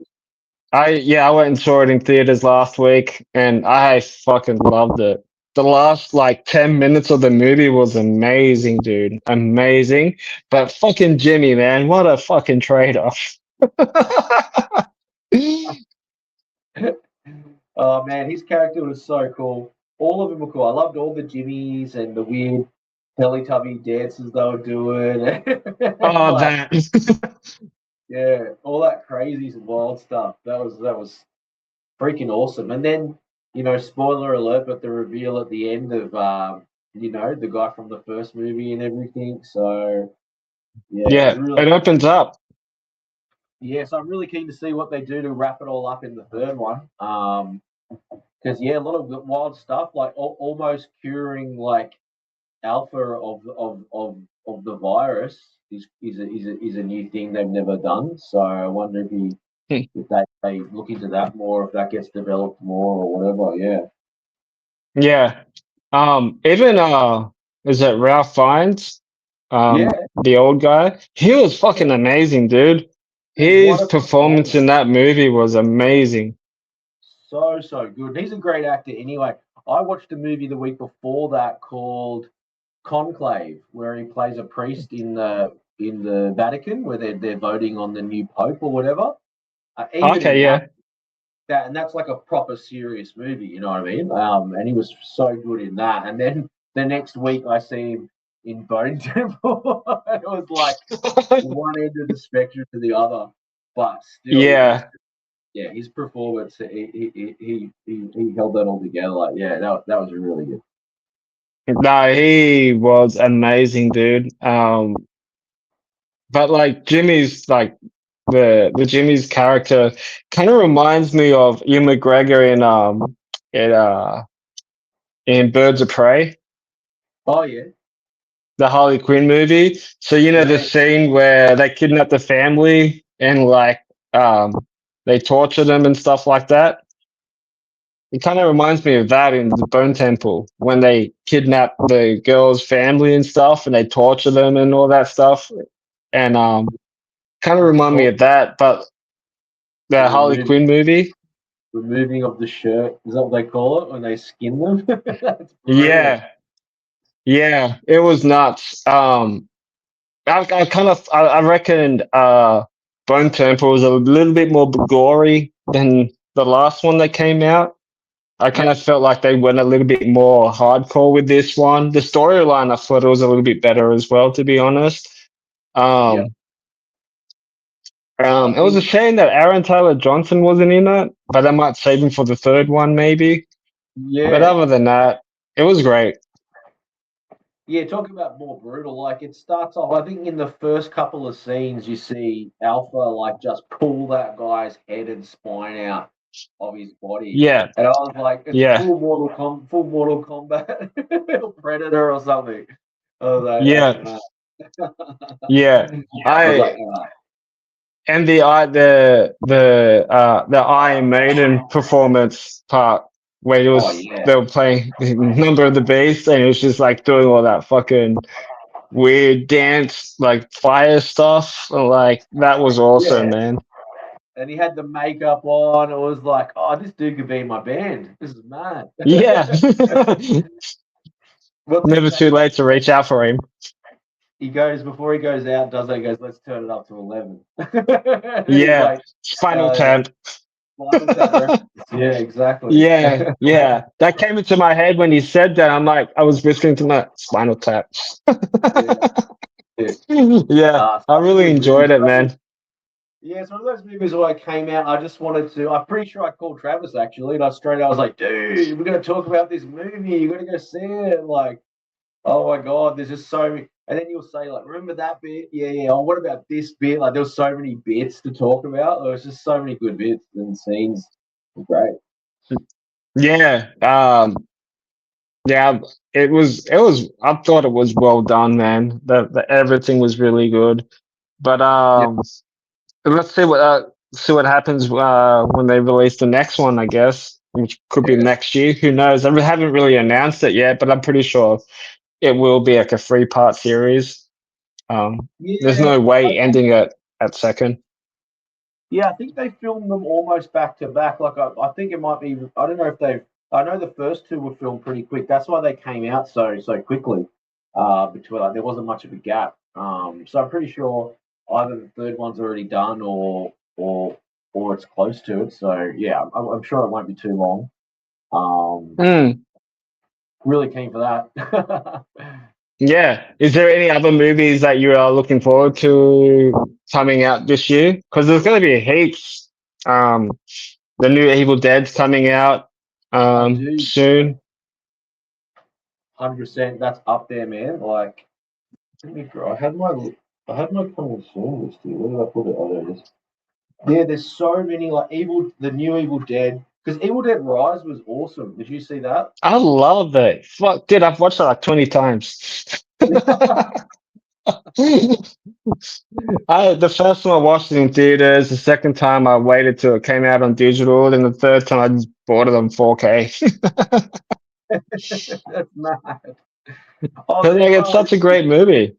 A: I went and saw it in theaters last week, and I fucking loved it. The last like 10 minutes of the movie was amazing, dude, amazing. But fucking Jimmy, man, what a fucking trade-off.
C: Oh man, his character was so cool. All of them were cool. I loved all the Jimmies and the weird Teletubby dances they were doing.
A: Oh,
C: Like,
A: that.
C: yeah, all that crazy wild stuff. That was freaking awesome. And then, spoiler alert, but the reveal at the end of the guy from the first movie and everything. So yeah, it was
A: Yeah,
C: really,
A: it opens up.
C: yeah. So I'm really keen to see what they do to wrap it all up in the third one. Because yeah, a lot of wild stuff, like almost curing like alpha of the virus is a new thing they've never done. So I wonder if they look into that more, if that gets developed more or whatever. Yeah.
A: Yeah. Even is it Ralph Fiennes?
C: Yeah,
A: The old guy. He was fucking amazing, dude.
C: what
A: His
C: a
A: performance
C: performance.
A: in that movie was amazing.
C: So good. He's a great actor anyway. I watched a movie the week before that called Conclave, where he plays a priest in the Vatican, where they're voting on the new pope or whatever. Even in
A: Okay,
C: that,
A: yeah.
C: and that's like a proper serious movie, you know what I mean? And he was so good in that. And then the next week, I see him in Bone Temple. It was like one end of the spectrum to the other, but still,
A: Yeah.
C: yeah, his performance, he held that all together. Like, yeah, that was really good.
A: No, he was amazing, dude. But like Jimmy's like the Jimmy's character kind of reminds me of Ewan McGregor in in Birds of Prey,
C: Oh yeah,
A: the Harley Quinn movie. So the
C: yeah.
A: scene where they kidnap the family and like um they torture them and stuff like that. It kind of reminds me of that in the Bone Temple when they kidnap the girl's family and stuff and they torture them and all that stuff. And kind of remind me
C: Oh,
A: of that, but
C: the
A: the Harley Quinn movie.
C: removing of the shirt, is that what they call it when they skin them? That's brutal.
A: Yeah, yeah, it was nuts. I reckon Bone Temple was a little bit more gory than the last one that came out. I kind of felt like they went a little bit more hardcore with this one. The storyline, I thought it was a little bit better as well, to be honest.
C: Yeah. I
A: It was a
C: think,
A: shame that Aaron Taylor Johnson wasn't in it, but I might save him for the third one, maybe. But
C: yeah.
A: other than that, it was great.
C: Yeah, talking about more brutal, like it starts off, I think in the first couple of scenes, you see Alpha like just pull that guy's head and spine out of his body.
A: Yeah,
C: And I was like, it's
A: yeah,
C: full Mortal Kombat or Predator or something. I was like,
A: yeah,
C: oh,
A: yeah.
C: no. I was like,
A: I
C: oh.
A: and the Iron Maiden performance part where it
C: Oh,
A: was
C: yeah.
A: they were playing Number of the Beast and it was just like doing all that fucking weird dance like fire stuff. Like that was awesome,
C: Yeah.
A: man.
C: And he had the makeup on. It was like, oh, this dude could be in my band. This is mad.
A: Yeah.
C: What's his
A: Never too
C: name?
A: late to reach out for him.
C: He goes before he goes out, does that, he goes, let's turn it up to 11. And then he's
A: Yeah.
C: like,
A: Spinal
C: yeah,
A: Tap.
C: Spinal Tap reference. Yeah, exactly.
A: Yeah, yeah. That came into my head when he said that. I'm like, I was listening to my Spinal Tap.
C: Yeah, yeah.
A: Yeah, I
C: Such a
A: really
C: good movie.
A: enjoyed it, man.
C: Yeah, it's one of those movies where I came out. I just wanted to. I'm pretty sure I called Travis actually, and I was like, "Dude, we're gonna talk about this movie. You gotta go see it." Like, oh my god, there's just so many. And then you'll say like, "Remember that bit? Yeah, yeah. Oh, what about this bit?" Like, there was so many bits to talk about. There was just so many good bits and scenes. Great.
A: Yeah, yeah. I thought it was well done, man. The everything was really good. But
C: Yeah,
A: let's see what happens when they release the next one. I guess, which could be
C: yeah,
A: next year. Who knows? I haven't really announced it yet, but I'm pretty sure it will be like a 3-part series. There's
C: yeah.
A: no way ending it at second.
C: Yeah, I think they filmed them almost back to back. Like I think it might be. I don't know if they. I know the first two were filmed pretty quick. That's why they came out so quickly. Between like there wasn't much of a gap. So I'm pretty sure either the third one's already done or it's close to it. So yeah, I'm sure it won't be too long.
A: Mm,
C: Really keen for that.
A: yeah. Is there any other movies that you are looking forward to coming out this year? Because there's going to be heaps. Um, the new Evil Dead's coming out
C: I do
A: soon.
C: 100%. That's up there, man. Like let me. I had my coming soon list here. Where did I put it? Oh, there it is. Yeah, there's so many like the new Evil Dead, because Evil Dead Rise was awesome. Did you see that?
A: I love it. Fuck, dude, I've watched it like 20 times. The first time I watched it in theaters, the second time I waited till it came out on digital, and the third time I just bought it on 4K.
C: That's mad. Oh,
A: But like, it's such a great movie.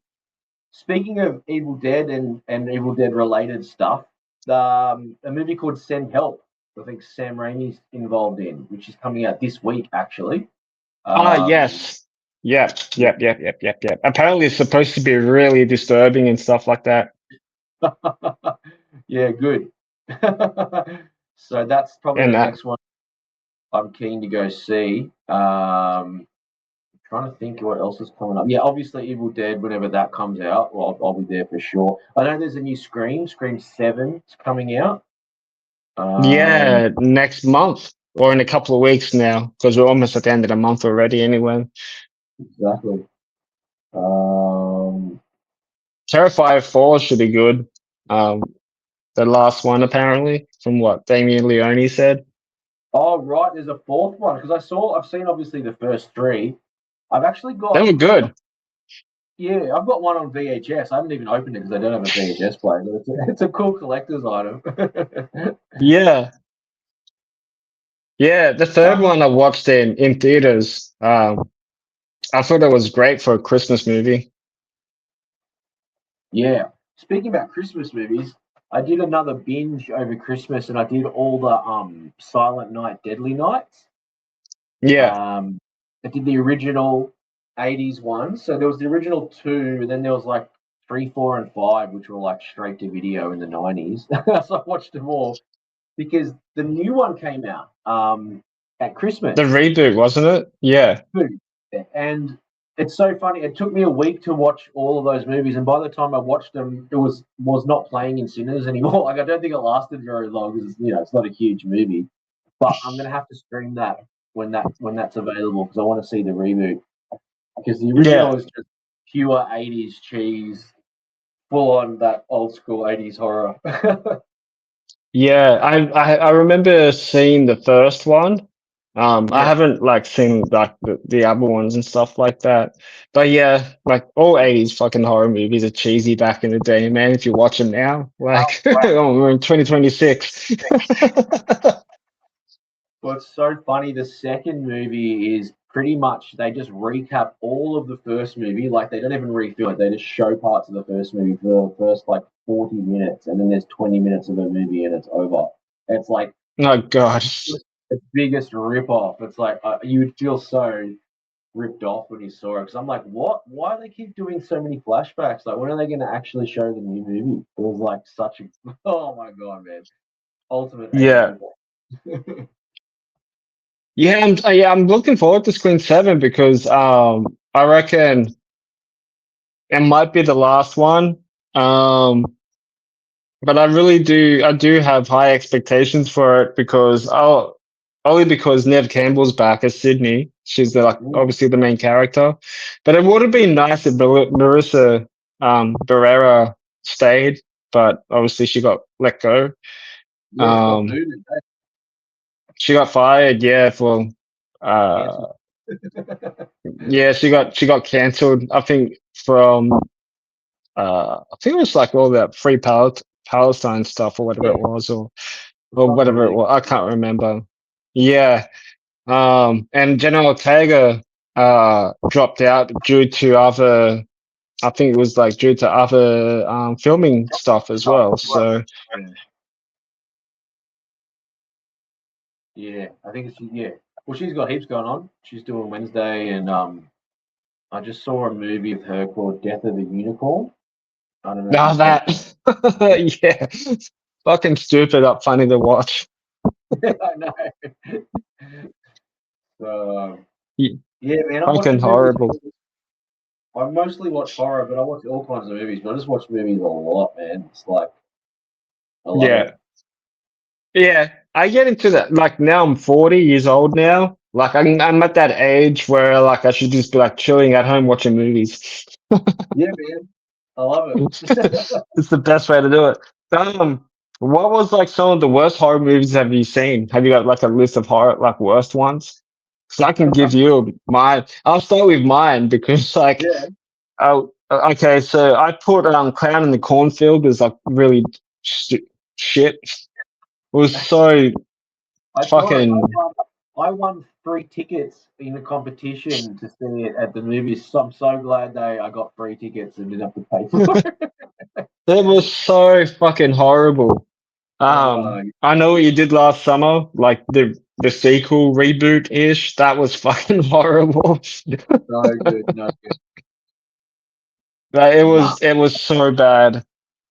C: speaking of Evil Dead and Evil Dead related stuff, a movie called Send Help. I think Sam Raimi's involved in, which is coming out this week actually.
A: Ah,
C: Um,
A: yes. Yep. Apparently, it's supposed to be really disturbing and stuff like that.
C: yeah, good. So that's probably
A: And
C: the next one I'm keen to go see. Trying to think of what else is coming up. Yeah, obviously Evil Dead. Whenever that comes out, well, I'll be there for sure. I know there's a new Scream 7 is coming out.
A: yeah, next month or in a couple of weeks now, because we're almost at the end of the month already. Anyway,
C: Exactly. Um,
A: Terrifier 4 should be good. Um, the last one apparently, from what Damien Leone said.
C: oh right, there's a fourth one because I've seen obviously the first three. I've actually
A: They were good.
C: yeah, I've got one on VHS. I haven't even opened it because I don't have a VHS player. But it's a cool collector's item.
A: Yeah, yeah. The third
C: Um,
A: one I watched in theaters. I thought it was great for a Christmas movie.
C: yeah. Speaking about Christmas movies, I did another binge over Christmas, and I did all the Silent Night, Deadly Nights.
A: Yeah.
C: Um, I did the original '80s one. So there was the original two, and then there was like three, four, and five, which were like straight to video in the '90s. So I watched them all because the new one came out. at Christmas.
A: The reboot, wasn't it? Yeah.
C: And it's so funny. It took me a week to watch all of those movies, and by the time I watched them, it was not playing in cinemas anymore. Like I don't think it lasted very long because it's not a huge movie. But I'm gonna have to stream that when that's available because I want to see the reboot. Because the original is just pure 80s cheese, full on that old school 80s horror.
A: Yeah, I remember seeing the first one. I haven't like seen like the other ones and stuff like that. But yeah, like all 80s fucking horror movies are cheesy back in the day, man. If you watch them now, like oh, we're in 2026.
C: Well, it's so funny. The second movie is pretty much they just recap all of the first movie. Like they don't even refilm it. They just show parts of the first movie for the first like 40 minutes, and then there's 20 minutes of a movie, and it's over. It's like
A: Oh god.
C: the biggest rip off. It's like you would feel so ripped off when you saw it because I'm like, what? Why do they keep doing so many flashbacks? Like, when are they going to actually show the new movie? It was like such a oh my god, man, ultimate.
A: Yeah. I'm looking forward to Screen 7 because I reckon it might be the last one. But I do have high expectations for it because only because Nev Campbell's back as Sydney. She's obviously the main character. But it would have been nice if Marissa Barrera stayed, but obviously she got let go. She got fired, yeah, for yeah, she got cancelled. I think from I think it was like all that Free Palestine stuff or whatever it was, or whatever it was. I can't remember. Yeah. And Jenna Ortega dropped out due to other. I think it was like due to other filming stuff as well. So
C: yeah, I think it's Well, she's got heaps going on. She's doing Wednesday, and I just saw a movie of her called Death of a Unicorn. I don't know.
A: now that yeah, fucking stupid, up funny to watch.
C: I know. So
A: Yeah,
C: man,
A: fucking horrible.
C: I mostly watch horror, but I watch all kinds of movies. But I just watch movies a lot, man. It's like I love it.
A: Yeah, I get into that. Like now, I'm 40 years old now. Like I'm at that age where like I should just be like chilling at home watching movies.
C: Yeah, man, I love it.
A: It's the best way to do it. What was like some of the worst horror movies have you seen? Have you got like a list of horror like worst ones? So I can give you mine. I'll start with mine because like oh okay, so I put Clown in the Cornfield is like really shit. It was so fucking.
C: I won 3 tickets in a competition to see it at the movies. So I'm so glad I got 3 tickets and didn't have to pay for it.
A: It was so fucking horrible. I know what you did last summer, like the sequel reboot ish. That was fucking horrible.
C: No good.
A: Like, it was so bad.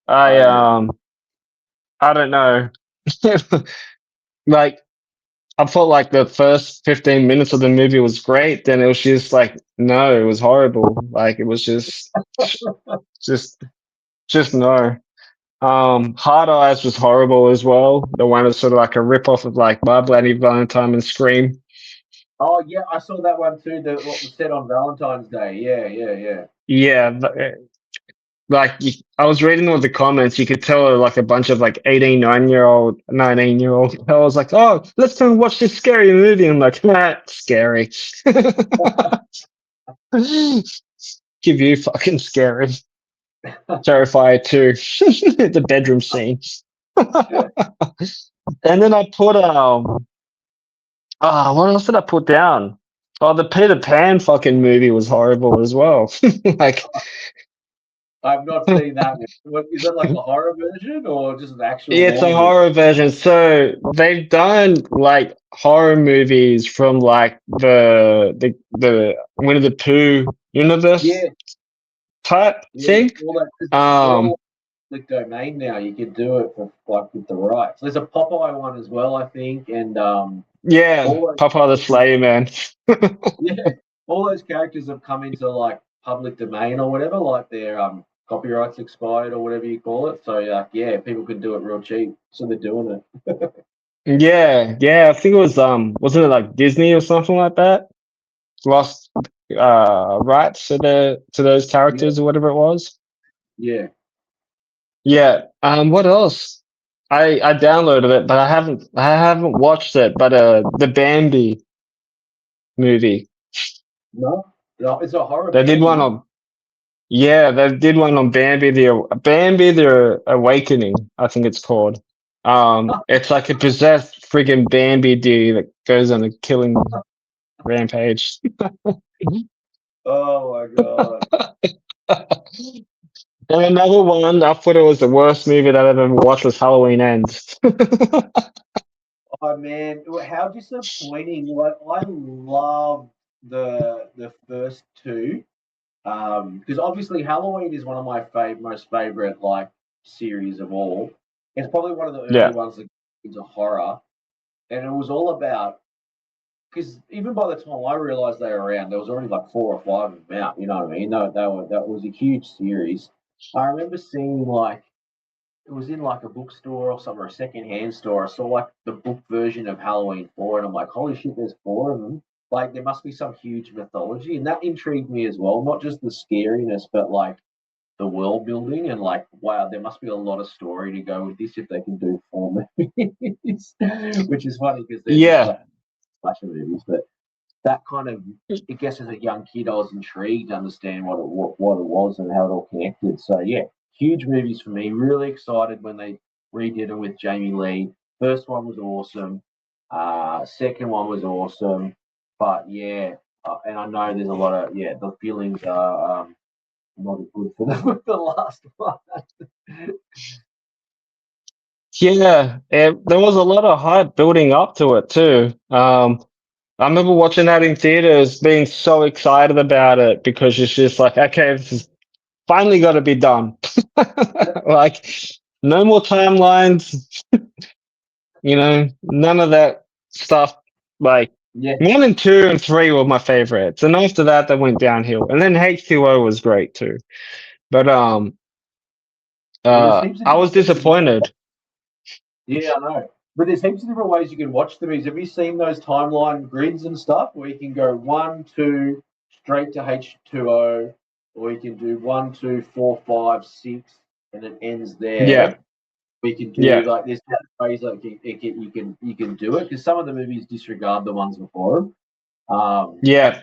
A: I don't know. Like I felt like the first 15 minutes of the movie was great, then it was just like no, it was horrible. Like it was just no. Hard Eyes was horrible as well. The one is sort of like a rip off of like My Bloody Valentine and Scream.
C: Oh yeah, I saw that one too. What was said on Valentine's Day. Yeah.
A: Yeah, like I was reading all the comments, you could tell like a bunch of like 18, 19-year-old. I was like, oh, let's go and watch this scary movie. I'm like, nah, scary. Give you fucking scary. Terrifier 2. The bedroom scene. And then I put what else did I put down? Oh, the Peter Pan fucking movie was horrible as well. Like
C: I've not seen that one. What is that, like a horror version or just an actual?
A: yeah, it's a horror version. So they've done like horror movies from like the Winnie the Pooh universe type thing.
C: All public domain now. You can do it for like with the rights. There's a Popeye one as well, I think, and
A: Yeah,
C: All those
A: Papa the Slayer, man.
C: yeah, all those characters have come into like public domain or whatever, like their copyrights expired or whatever you call it. So yeah, people can do it real cheap, so they're doing it.
A: Yeah. I think it was wasn't it like Disney or something like that? Lost rights to those
C: Yeah,
A: characters or whatever it was.
C: yeah.
A: Yeah. What else? I downloaded it, but I haven't watched it. But the Bambi movie.
C: No, no, it's a horror
A: They did
C: band,
A: one
C: isn't it?
A: on Yeah, they did one on Bambi the Awakening, I think it's called. It's like a possessed friggin' Bambi deer that goes on a killing rampage.
C: Oh my god.
A: And another one, I thought it was the worst movie that I've ever watched was Halloween Ends.
C: Oh man, how disappointing! Like I love the first two, because obviously Halloween is one of my most favorite like series of all. It's probably one of the early
A: Yeah,
C: ones that into horror, and it was all about because even by the time I realized they were around, there was already like 4 or 5 of them out. You know what I mean? That was a huge series. I remember seeing like it was in like a bookstore or something, or a secondhand store. I saw like the book version of Halloween 4, and I'm like, holy shit, there's 4 of them. Like, there must be some huge mythology, and that intrigued me as well. Not just the scariness, but like the world building, and like, wow, there must be a lot of story to go with this if they can do 4 movies, which is funny because they're just
A: yeah,
C: slasher movies. But that kind of, I guess, as a young kid, I was intrigued to understand what it was and how it all connected. So yeah, huge movies for me. Really excited when they redid them with Jamie Lee. First one was awesome. Second one was awesome. But yeah, and I know there's a lot of the feelings are not as good for the last one.
A: yeah. There was a lot of hype building up to it too. I remember watching that in theaters, being so excited about it because it's just like, okay, this is finally got to be done. Like, no more timelines, none of that stuff. Like,
C: Yeah,
A: 1 and 2 and 3 were my favorites, and after that, they went downhill. And then H2O was great too, but
C: well, there's heaps of
A: I was
C: different ways you can
A: disappointed.
C: Yeah, I know. But there's heaps of different ways you can watch the movies. Have you seen those timeline grids and stuff where you can go 1, 2, straight to H2O, or you can do 1, 2, 4, 5, 6, and it ends
A: Yeah,
C: there. We can do
A: yeah,
C: like there's ways like you can do it because some of the movies disregard the ones before them. Um,
A: yeah.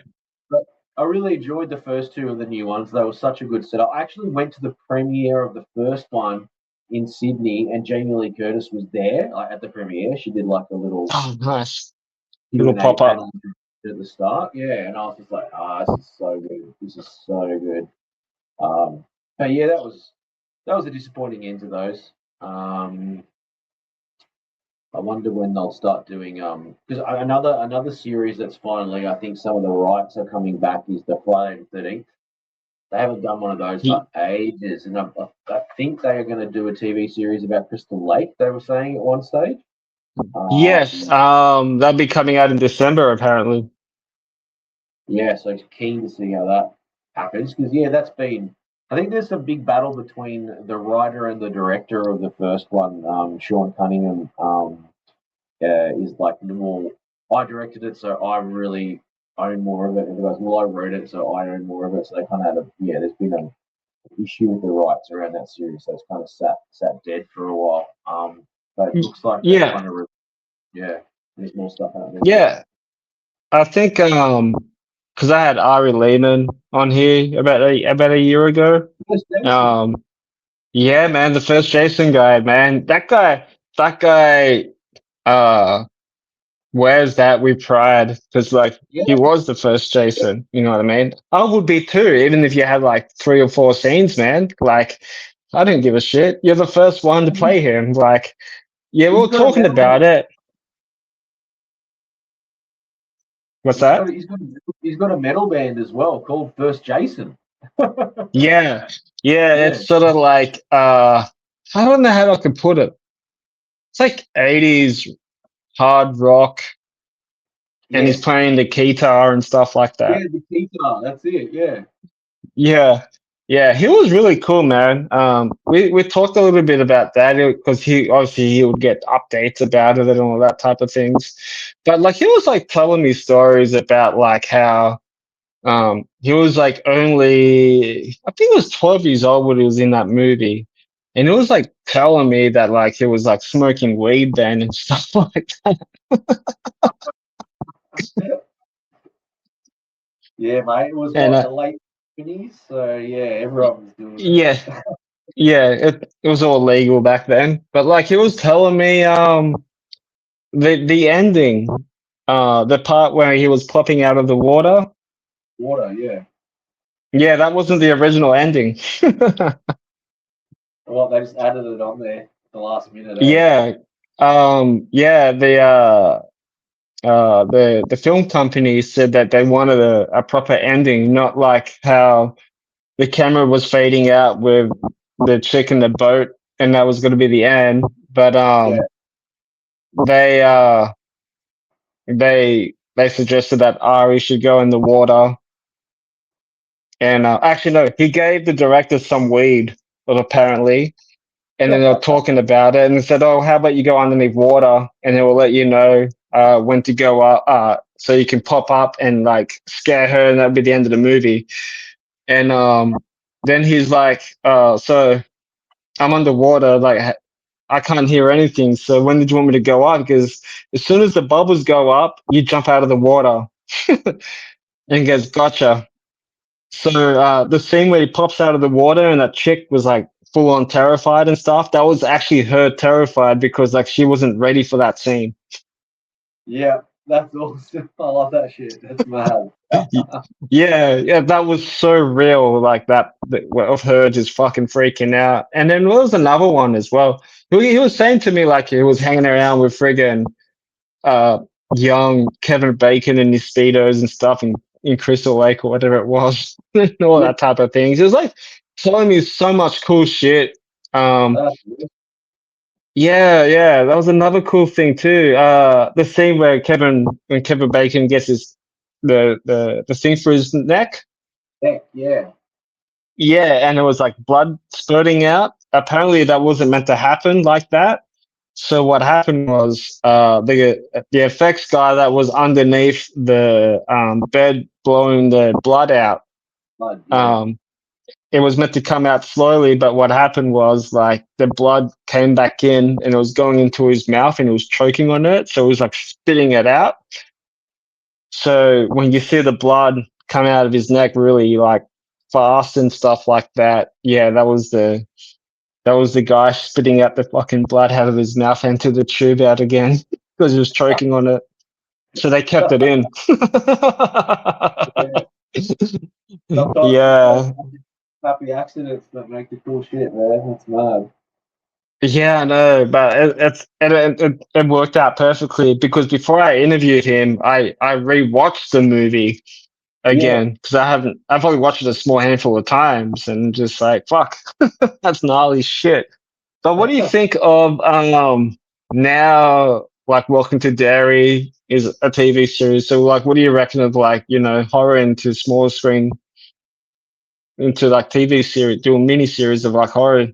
C: but I really enjoyed the first two of the new ones. They were such a good setup. I actually went to the premiere of the first one in Sydney, and Jamie Lee Curtis was there like, at the premiere. She did like a little
A: Oh, nice little
C: Q&A
A: pop up.
C: panel at the start. Yeah, and I was just like, this is so good. This is so good. But yeah, that was a disappointing end to those. I wonder when they'll start doing because another series that's finally I think some of the rights are coming back is the Friday the 13th. They haven't done one of those for ages, and I think they are going to do a TV series about Crystal Lake. They were saying at one stage.
A: Yes,
C: Um,
A: that'll be coming out in December apparently.
C: yeah, so keen to see how that happens because yeah, that's been. I think there's a big battle between the writer and the director of the first one, Sean Cunningham. Is like the more I directed it, so I really own more of it. And the guys, well, I wrote it, so I own more of it. So they kind of had there's been an issue with the rights around that series, so it's kind of sat dead for a while. But it
A: Y-
C: looks like they're
A: Yeah,
C: kind of there's more stuff out there.
A: yeah. I think because I had Ari Lehman on here about a year ago.
C: Yes, Jason.
A: Um, yeah, man, the first Jason guy, man, that guy, uh, wears that with pride because like
C: Yeah,
A: he was the first Jason. You know what I mean? I would be too, even if you had like 3 or 4 scenes, man. Like, I didn't give a shit. You're the first one to play him. Like, yeah, we
C: he's
A: were
C: got a
A: talking
C: medal.
A: about it. What's
C: He's got
A: that?
C: he's got he's got a metal band as well called First Jason.
A: Yeah, yeah.
C: Yeah,
A: It's sort of like I don't know how I could put it. It's like 80s hard rock. and he's playing the guitar and stuff like that.
C: Yeah, the guitar. That's it. Yeah.
A: Yeah, yeah, he was really cool, man. We talked a little bit about that because he would get updates about it and all that type of things. But like he was like telling me stories about like how he was like only I think he was 12 years old when he was in that movie. And he was like telling me that like he was like smoking weed then and stuff like that.
C: Yeah, mate. It was
A: And
C: what, the late 20s, so yeah, everyone was doing it.
A: yeah, yeah, it was all legal back then. But like he was telling me the ending, the part where he was popping out of the water.
C: Water, yeah.
A: Yeah, that wasn't the original ending.
C: Well, they just added it on there at the last minute, eh?
A: Yeah, yeah, the film company said that they wanted a proper ending, not like how the camera was fading out with the chick in the boat, and that was going to be the end. But
C: Yeah.
A: they they suggested that Ari should go in the water. And actually, no, he gave the director some weed, apparently. And then they were talking about it and they said, oh, how about you go underneath water and it will let you know when to go up so you can pop up and like scare her and that'll be the end of the movie. And then he's like, so I'm underwater, like I can't hear anything. So when did you want me to go up? Because as soon as the bubbles go up, you jump out of the water. And he goes, gotcha. So the scene where he pops out of the water and that chick was like full on terrified and stuff, that was actually her terrified because like she wasn't ready for that scene.
C: Yeah, that's awesome. I love that shit. That's mad.
A: Yeah, yeah, that was so real, like that of her just fucking freaking out. And then there was another one as well. He was saying to me like he was hanging around with friggin' uh, young Kevin Bacon and his speedos and stuff in Crystal Lake or whatever it was, and all that type of things. It was like telling me so much cool shit.
C: Uh,
A: Yeah, yeah, that was another cool thing too. The scene where when Kevin Bacon gets his the thing for his neck.
C: Heck, yeah.
A: Yeah, and it was like blood spurting out. Apparently, that wasn't meant to happen like that. So what happened was the effects guy that was underneath the bed blowing the blood out.
C: Blood, yeah.
A: It was meant to come out slowly, but what happened was like the blood came back in and it was going into his mouth and he was choking on it, so it was like spitting it out. So when you see the blood come out of his neck really like fast and stuff like that, yeah, that was the guy spitting out the fucking blood out of his mouth into the tube out again because he was choking on it. So they kept it in.
C: Sometimes
A: Yeah.
C: happy accidents that make the cool shit, man. That's mad.
A: Yeah, I know, but it worked out perfectly because before I interviewed him, I rewatched the movie
C: Yeah.
A: again because I've only watched it a small handful of times and just like fuck, that's gnarly shit. But what do you think of now? Like, Welcome to Derry is a TV series. So, like, what do you reckon of like horror into smaller screen into like TV series, doing mini series of like horror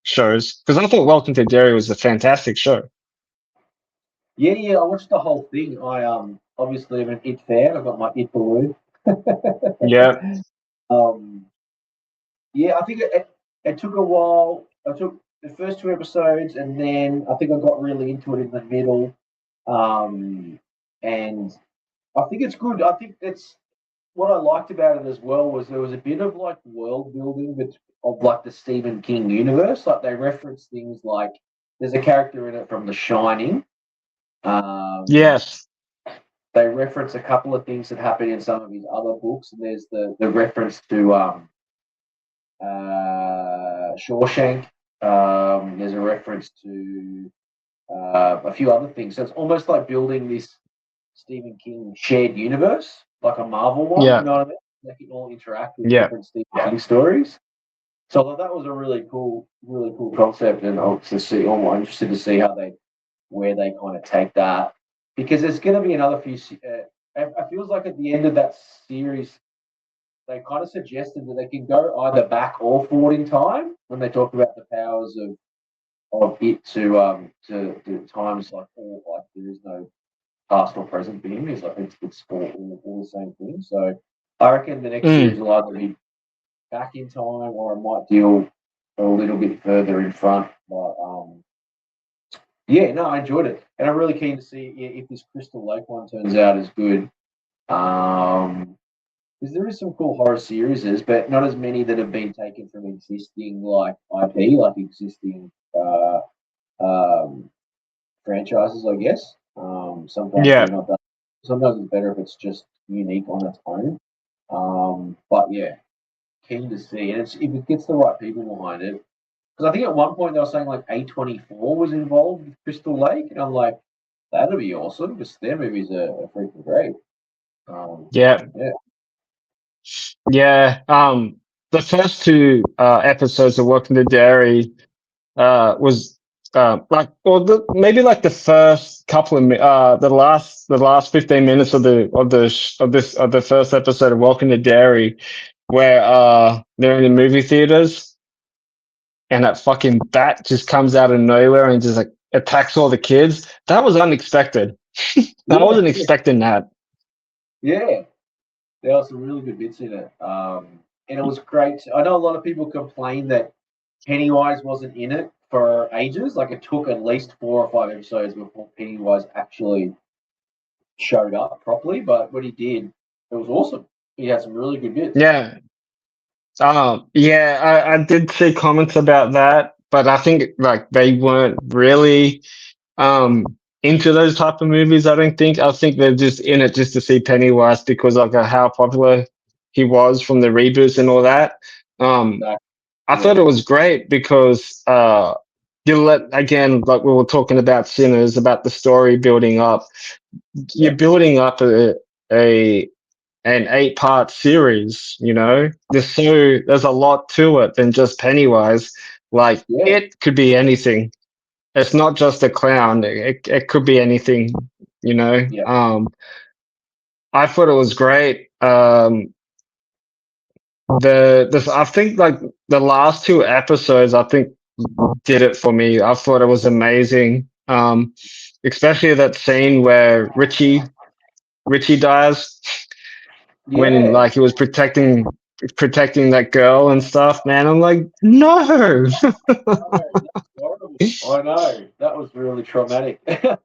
A: shows? Because I thought Welcome to Derry was a fantastic show.
C: Yeah, yeah, I watched the whole thing. I obviously am an It fan. I got my It balloon.
A: Yeah,
C: um yeah, I think it took a while. I took the first two episodes and then I think I got really into it in the middle. And I think it's good. I think it's what I liked about it as well was there was a bit of like world building of like the Stephen King universe. Like they reference things like there's a character in it from The Shining. Um,
A: yes,
C: they reference a couple of things that happen in some of his other books, and there's the reference to Shawshank. There's a reference to a few other things. So it's almost like building this Stephen King shared universe, like a Marvel one. You
A: yeah,
C: know what I mean? They can all interact with
A: yeah,
C: different Stephen King stories. So I thought that was a really cool concept, and I'm interested to see how where they kind of take that. because there's going to be another few. It feels like at the end of that series, they kind of suggested that they can go either back or forward in time when they talk about the powers of it to times like all like there is no past or present for him. He's like it's all the same thing. So I reckon the next series will either be back in time or it might deal a little bit further in front. But yeah, no, I enjoyed it, and I'm really keen to see if this Crystal Lake one turns out as good. Because there is some cool horror series, but not as many that have been taken from existing like IP, like existing franchises, I guess. Sometimes
A: Yeah.
C: they're not that. Sometimes it's better if it's just unique on its own. But yeah, keen to see, and if it gets the right people behind it. Because I think at one point they were saying like A24 was involved with Crystal Lake, and I'm like, that'd be awesome because their movies are freaking great.
A: Yeah. Yeah. The first two episodes of Welcome to Dairy was maybe like the first couple of the last 15 minutes of the first episode of Welcome to Dairy, where they're in the movie theaters and that fucking bat just comes out of nowhere and just like attacks all the kids. That was unexpected. I wasn't expecting that.
C: Yeah, there are some really good bits in it. And it was great. I know a lot of people complain that Pennywise wasn't in it for ages. Like it took at least 4 or 5 episodes before Pennywise actually showed up properly. But when he did, it was awesome. He had some really good bits.
A: Yeah. I did see comments about that, but I think like they weren't really into those type of movies. I think they're just in it just to see Pennywise because like how popular he was from the reboots and all that. I thought it was great because you let again like we were talking about Sinners, about the story building up. You're building up a an 8-part series, you know. There's a lot to it than just Pennywise. Like it could be anything. It's not just a clown. It could be anything, you know. I thought it was great. I think like the last 2 episodes I think did it for me. I thought it was amazing. Especially that scene where Richie dies when like he was protecting that girl and stuff, man. I'm like, no.
C: I know. That was really traumatic. And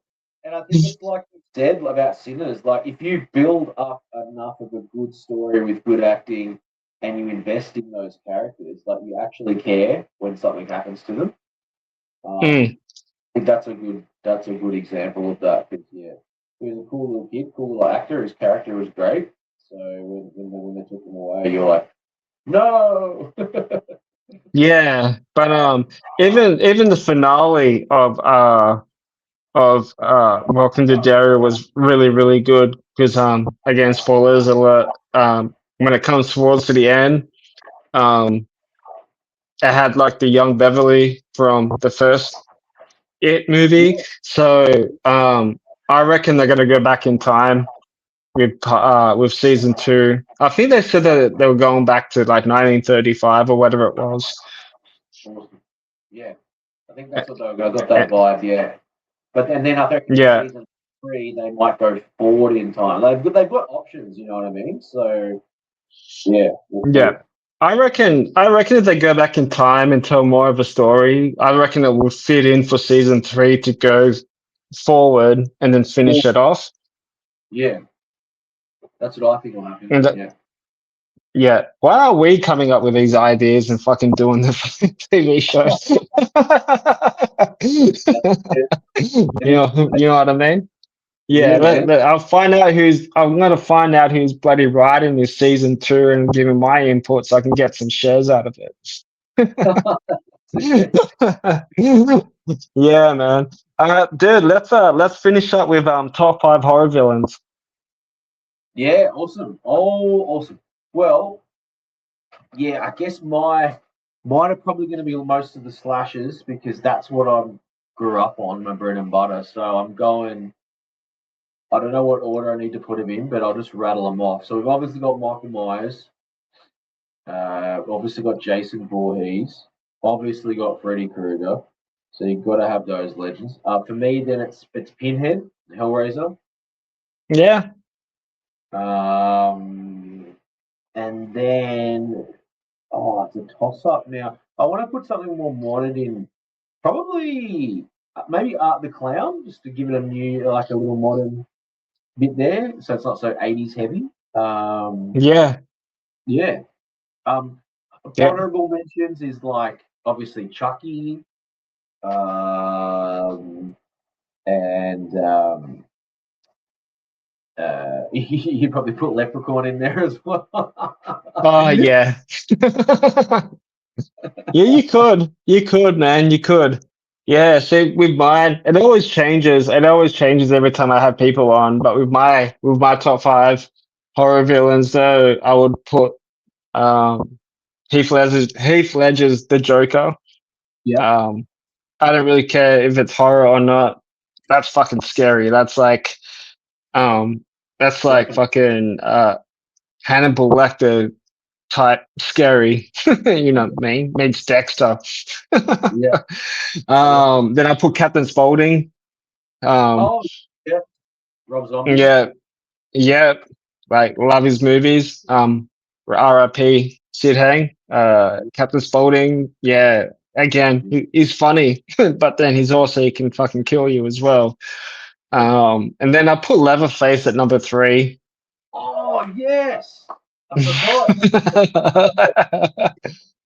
C: I think it's like you said about Sinners. Like if you build up enough of a good story with good acting and you invest in those characters, like you actually care when something happens to them. I think that's a good example of that. Because he was a cool little kid, cool little actor. His character was great. So when they took him away, you're like, no.
A: Yeah, but even the finale of Welcome to Derry was really really good because again spoilers alert, when it comes towards to the end, it had like the young Beverly from the first It movie. So I reckon they're gonna go back in time with season 2. I think they said that they were going back to like 1935 or whatever it was.
C: Yeah, I think that's what they got that vibe. Yeah, but and then I think in season 3 they might go forward in time. They've got options, you know what I mean? So yeah,
A: I reckon if they go back in time and tell more of a story, I reckon it will fit in for season 3 to go forward and then finish it off.
C: Yeah, that's what I think will happen.
A: Yeah. Why are we coming up with these ideas and fucking doing the TV shows? you know what I mean? Yeah, I'm gonna find out who's bloody writing this season 2 and giving my input so I can get some shares out of it. Yeah, man. Dude, let's finish up with top 5 horror villains.
C: Yeah, awesome. Oh, awesome. Well, yeah, I guess mine are probably going to be most of the slashers because that's what I grew up on, my bread and butter. So I'm going I don't know what order I need to put them in, but I'll just rattle them off. So we've obviously got Michael Myers. Obviously got Jason Voorhees. Obviously got Freddy Krueger. So you've got to have those legends. For me, then it's Pinhead, Hellraiser.
A: Yeah.
C: And then it's a toss up now. I want to put something more modern in. Probably maybe Art the Clown, just to give it a new, like a little modern bit there, so it's not so 80s heavy.
A: Yeah.
C: Yeah.
A: Yeah.
C: Honorable mentions is like obviously Chucky, and you probably put Leprechaun in there as well.
A: Oh yeah. Yeah, you could, man, you could. Yeah, see, with mine, it always changes. It always changes every time I have people on. But with my top 5 horror villains, though, I would put Heath Ledger's the Joker.
C: Yeah.
A: I don't really care if it's horror or not. That's fucking scary. That's like fucking Hannibal Lecter type scary. You know what I mean? Means Dexter.
C: Yeah.
A: Then I put Captain Spaulding.
C: Yeah. Rob Zombie.
A: Yeah, yeah. Like love his movies. R.I.P. Sid Haig. Captain Spaulding. Yeah. Again, he's funny, but then he can fucking kill you as well. And then I put Leatherface at number 3.
C: Oh yes, I forgot.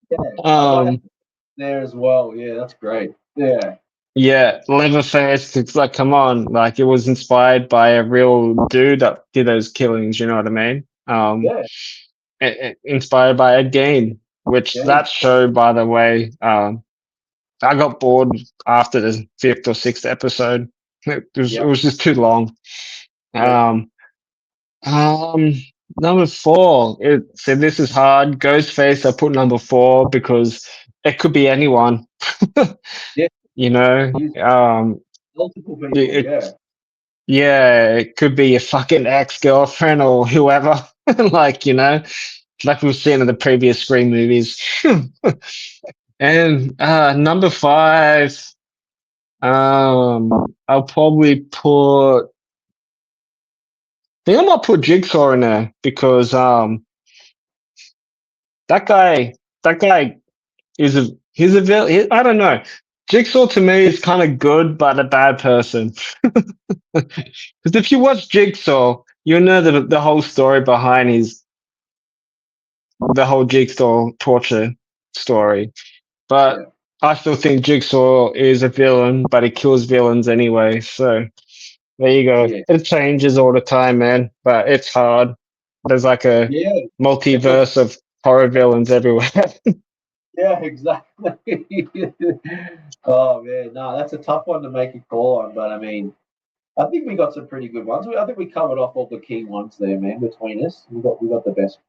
C: Yeah, I got there as well. Yeah, that's great. Yeah.
A: Yeah, Leatherface. It's like, come on, like it was inspired by a real dude that did those killings. You know what I mean?
C: Yeah.
A: Inspired by Ed Gein, which that show, by the way, I got bored after the 5th or 6th episode. It was just too long.
C: Yeah.
A: Number 4. So this is hard. Ghostface. I put number 4 because it could be anyone.
C: Yeah.
A: You know.
C: Multiple people.
A: It could be a fucking ex-girlfriend or whoever. Like, you know, like we've seen in the previous Scream movies. And number 5, I'll probably put. I think I might put Jigsaw in there because that guy he's a villain. I don't know. Jigsaw to me is kind of good, but a bad person. Because if you watch Jigsaw, you know the whole story behind the whole Jigsaw torture story. But I still think Jigsaw is a villain, but he kills villains anyway. So there you go.
C: Yeah.
A: It changes all the time, man. But it's hard. There's like a multiverse of horror villains everywhere.
C: Yeah, exactly. Oh man, no, that's a tough one to make a call on, but I mean, I think we got some pretty good ones. I think we covered off all the key ones there, man. Between us, we got the best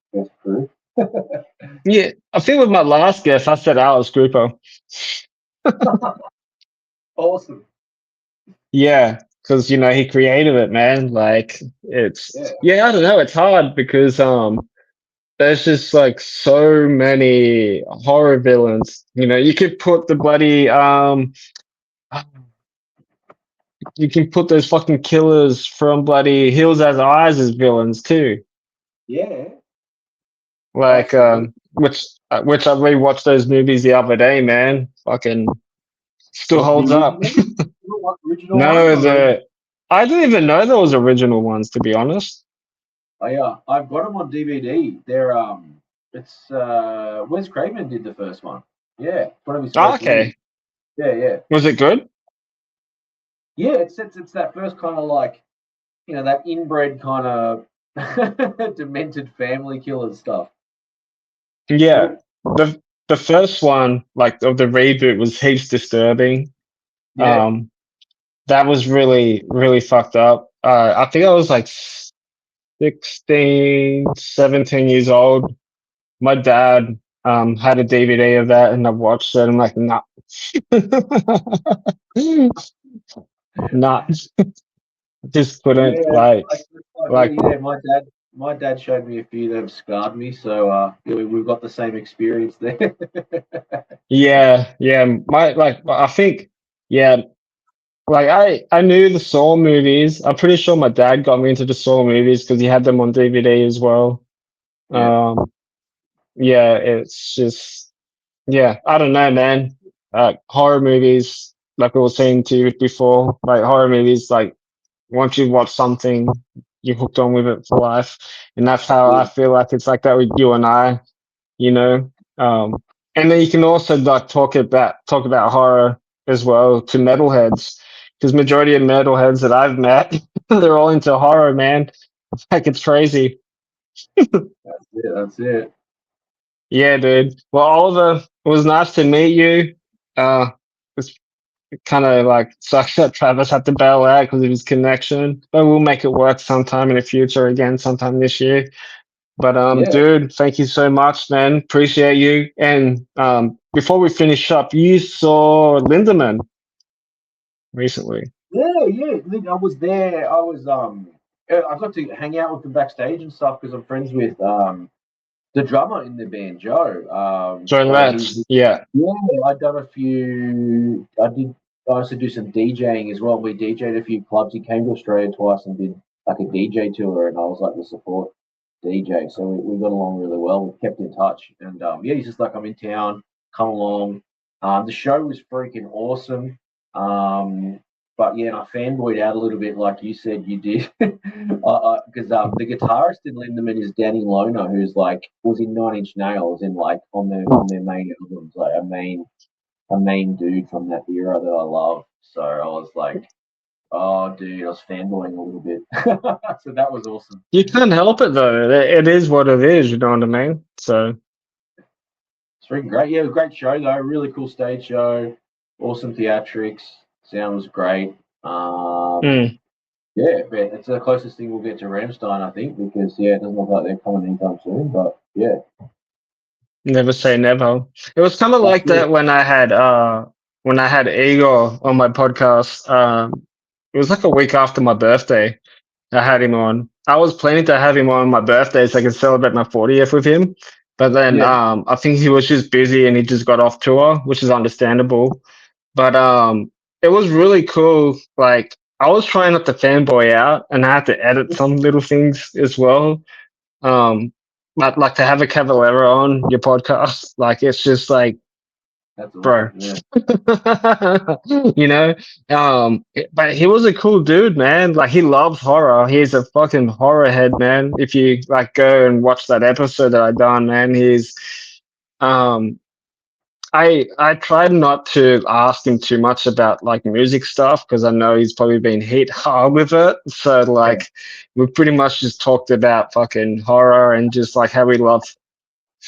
C: crew.
A: Yeah, I think with my last guess, I said Alice Cooper.
C: Awesome.
A: Yeah, because he created it, man. Like it's I don't know. It's hard because there's just like so many horror villains. You could put the bloody you can put those fucking killers from bloody Hills Has Eyes as villains too.
C: Yeah.
A: Like which I rewatched those movies the other day, man. Fucking still holds up. No, I didn't even know there was original ones, to be honest.
C: Oh yeah, I've got them on DVD. They're it's Wes Craven did the first one. Yeah, one of his first movies. Yeah.
A: Was it good?
C: Yeah, it's that first kind of like, that inbred kind of demented family killer stuff.
A: Yeah, the first one, like of the reboot, was heaps disturbing.
C: Yeah.
A: That was really, really fucked up. I think I was like 16, 17 years old. My dad had a DVD of that, and I watched it. I'm like, nah, nah. Just couldn't
C: Yeah,
A: like
C: yeah. My dad showed me a few that have scarred me. So yeah, we've got the same experience there.
A: yeah. My like I think yeah. Like I knew the Saw movies. I'm pretty sure my dad got me into the Saw movies because he had them on DVD as well.
C: Yeah.
A: Yeah, it's just yeah. I don't know, man. Horror movies, like we were saying to you before, like horror movies, like once you watch something, you're hooked on with it for life, and that's how I feel like it's like that with you and I. You know, and then you can also like talk about horror as well to metalheads because majority of metalheads that I've met they're all into horror, man. Like it's crazy.
C: That's it. That's it.
A: Yeah, dude. Well, Oliver, it was nice to meet you. It's kind of like sucks that Travis had to bail out because of his connection, but we'll make it work sometime in the future again, sometime this year. But
C: Yeah.
A: dude, thank you so much, man. Appreciate you. And before we finish up, you saw Lindemann recently.
C: Yeah, yeah. I was there. I got to hang out with them backstage and stuff because I'm friends with the drummer in the band, Joe.
A: Joe
C: So
A: Letts. Yeah.
C: yeah, I'd done a few. I also do some DJing as well. We DJ'd a few clubs. He came to Australia twice and did like a DJ tour, and I was like the support DJ. So we got along really well. We kept in touch, and yeah, he's just like, I'm in town, come along. The show was freaking awesome. But yeah, and I fanboyed out a little bit, like you said you did, because the guitarist in Lindemann is Danny Lohner, who's like was in Nine Inch Nails and like on their main albums, like a main dude from that era that I love. So I was like, oh, dude, I was fanboying a little bit. So that was awesome.
A: You can't help it though. It is what it is, you know what I mean? So
C: It's freaking great. Yeah, it was a great show though. Really cool stage show. Awesome theatrics. Sound was great.
A: mm,
C: Yeah, but it's the closest thing we'll get to Ramstein, I think, because yeah, it doesn't look like they're coming anytime soon. But yeah,
A: never say never. It was kind of
C: that's
A: like
C: it.
A: that when I had Igor on my podcast. It was like a week after my birthday. I had him on. I was planning to have him on my birthday so I could celebrate my 40th with him. But then
C: Yeah,
A: I think he was just busy and he just got off tour, which is understandable. But it was really cool. Like I was trying not to fanboy out and I had to edit some little things as well. Um but like to have a Cavalera on your podcast, like it's just like
C: that's
A: bro.
C: awesome. Yeah,
A: You know, but he was a cool dude, man. Like he loves horror. He's a fucking horror head, man. If you like go and watch that episode that I done, man, um I tried not to ask him too much about like music stuff because I know he's probably been hit hard with it. So
C: yeah,
A: like we pretty much just talked about fucking horror and just like how we love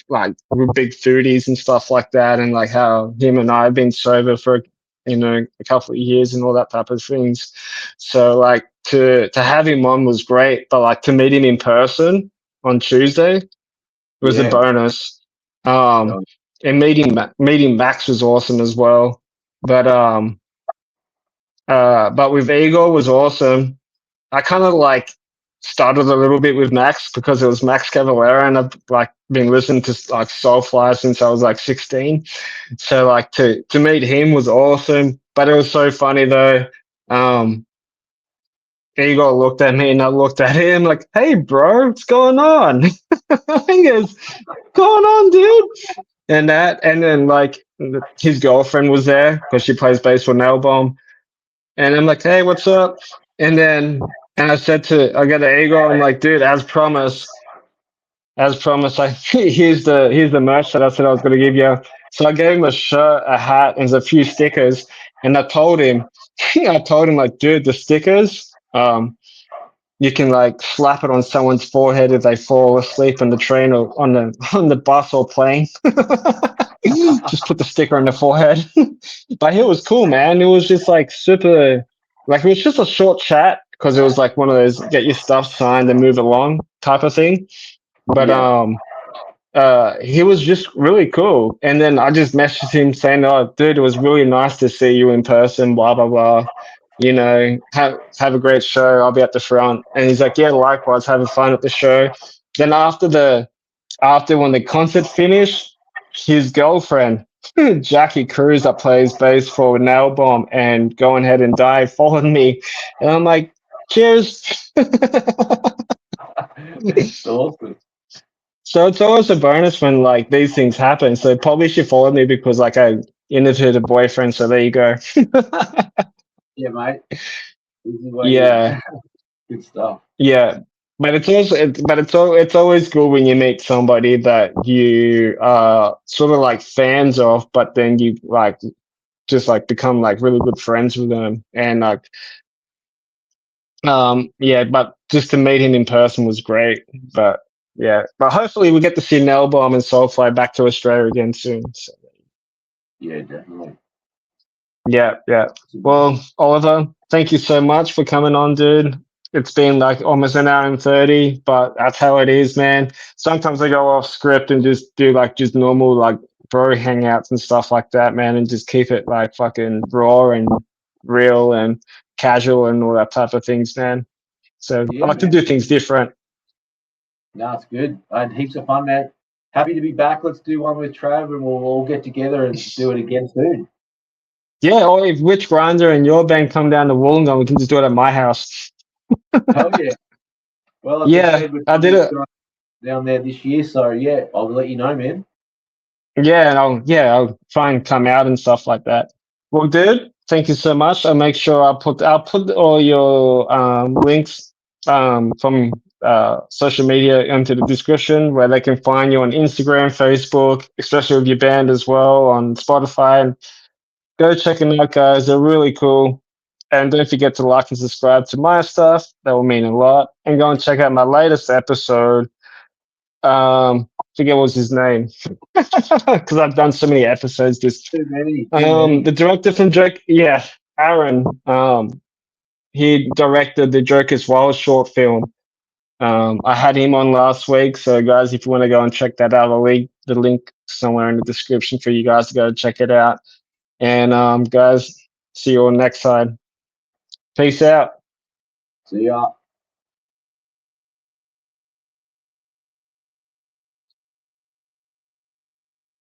A: like we're big foodies and stuff like that, and like how him and I have been sober for a couple of years and all that type of things. So like to have him on was great, but like to meet him in person on Tuesday was a
C: yeah.
A: bonus. Um,
C: Oh,
A: and meeting Max was awesome as well. But with Igor was awesome. I kind of like started a little bit with Max because it was Max Cavalera, and I've like been listening to like Soulfly since I was like 16. So like to meet him was awesome. But it was so funny though. Um, Igor looked at me and I looked at him like, "Hey, bro, what's going on?" He goes, "Going on, dude?" And then like his girlfriend was there because she plays bass for Nail Bomb. And I'm like, "Hey, what's up?" And then and I got an ego. I'm like, "Dude, as promised, like here's the merch that I said I was gonna give you." So I gave him a shirt, a hat, and a few stickers. And I told him, like, "Dude, the stickers, you can like slap it on someone's forehead if they fall asleep on the train or on the bus or plane. Just put the sticker on the forehead." But it was cool, man. It was just like super, like it was just a short chat because it was like one of those get your stuff signed and move along type of thing. But
C: yeah,
A: he was just really cool. And then I just messaged him saying, "Oh, dude, it was really nice to see you in person, blah blah blah." you know, have a great show. I'll be at the front. And he's like, yeah, likewise, having fun at the show. Then after when the concert finished, his girlfriend, Jackie Cruz, that plays bass for Nail Bomb and Go Ahead and Die, followed me. And I'm like, cheers.
C: It's awesome.
A: So it's always a bonus when like these things happen. So probably she followed me because like I interviewed a boyfriend. So there you go.
C: Yeah, mate. This is what
A: Yeah.
C: good stuff.
A: Yeah, but it's always good when you meet somebody that you are sort of like fans of, but then you like just like become like really good friends with them, and like yeah, but just to meet him in person was great. But yeah, but hopefully we get to see Nelbomb and Soulfly back to Australia again soon. So,
C: Yeah, definitely.
A: yeah, yeah. Well, Oliver, thank you so much for coming on, dude. It's been like almost an hour and 30, but that's how it is, man. Sometimes I go off script and just do like just normal like bro hangouts and stuff like that, man, and just keep it like fucking raw and real and casual and all that type of things, man. So I
C: Yeah,
A: like to
C: man.
A: do things different.
C: No, it's good. I had heaps of fun, man. Happy to be back. Let's do one with Trav and we'll all get together and do it again soon.
A: Yeah, or if Rich Grinder and your band come down to Wollongong, we can just do it at my house.
C: Hell yeah. Well, as I
A: Yeah,
C: said, we're
A: I did it.
C: down there this year. So, yeah, I'll let you know, man.
A: Yeah, and I'll try and come out and stuff like that. Well, dude, thank you so much. I'll make sure I'll put all your links from social media into the description where they can find you on Instagram, Facebook, especially with your band as well on Spotify. And go check them out, guys. They're really cool. And don't forget to like and subscribe to my stuff. That will mean a lot. And go and check out my latest episode. Forget what was his name because I've done so many episodes. This
C: Too many. Too many.
A: the director from Joke, yeah, Aaron. He directed the Joker's Wild short film. I had him on last week, so guys, if you want to go and check that out, I'll leave the link somewhere in the description for you guys to go check it out. And guys, see you all next time. Peace out.
C: See ya.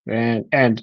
A: And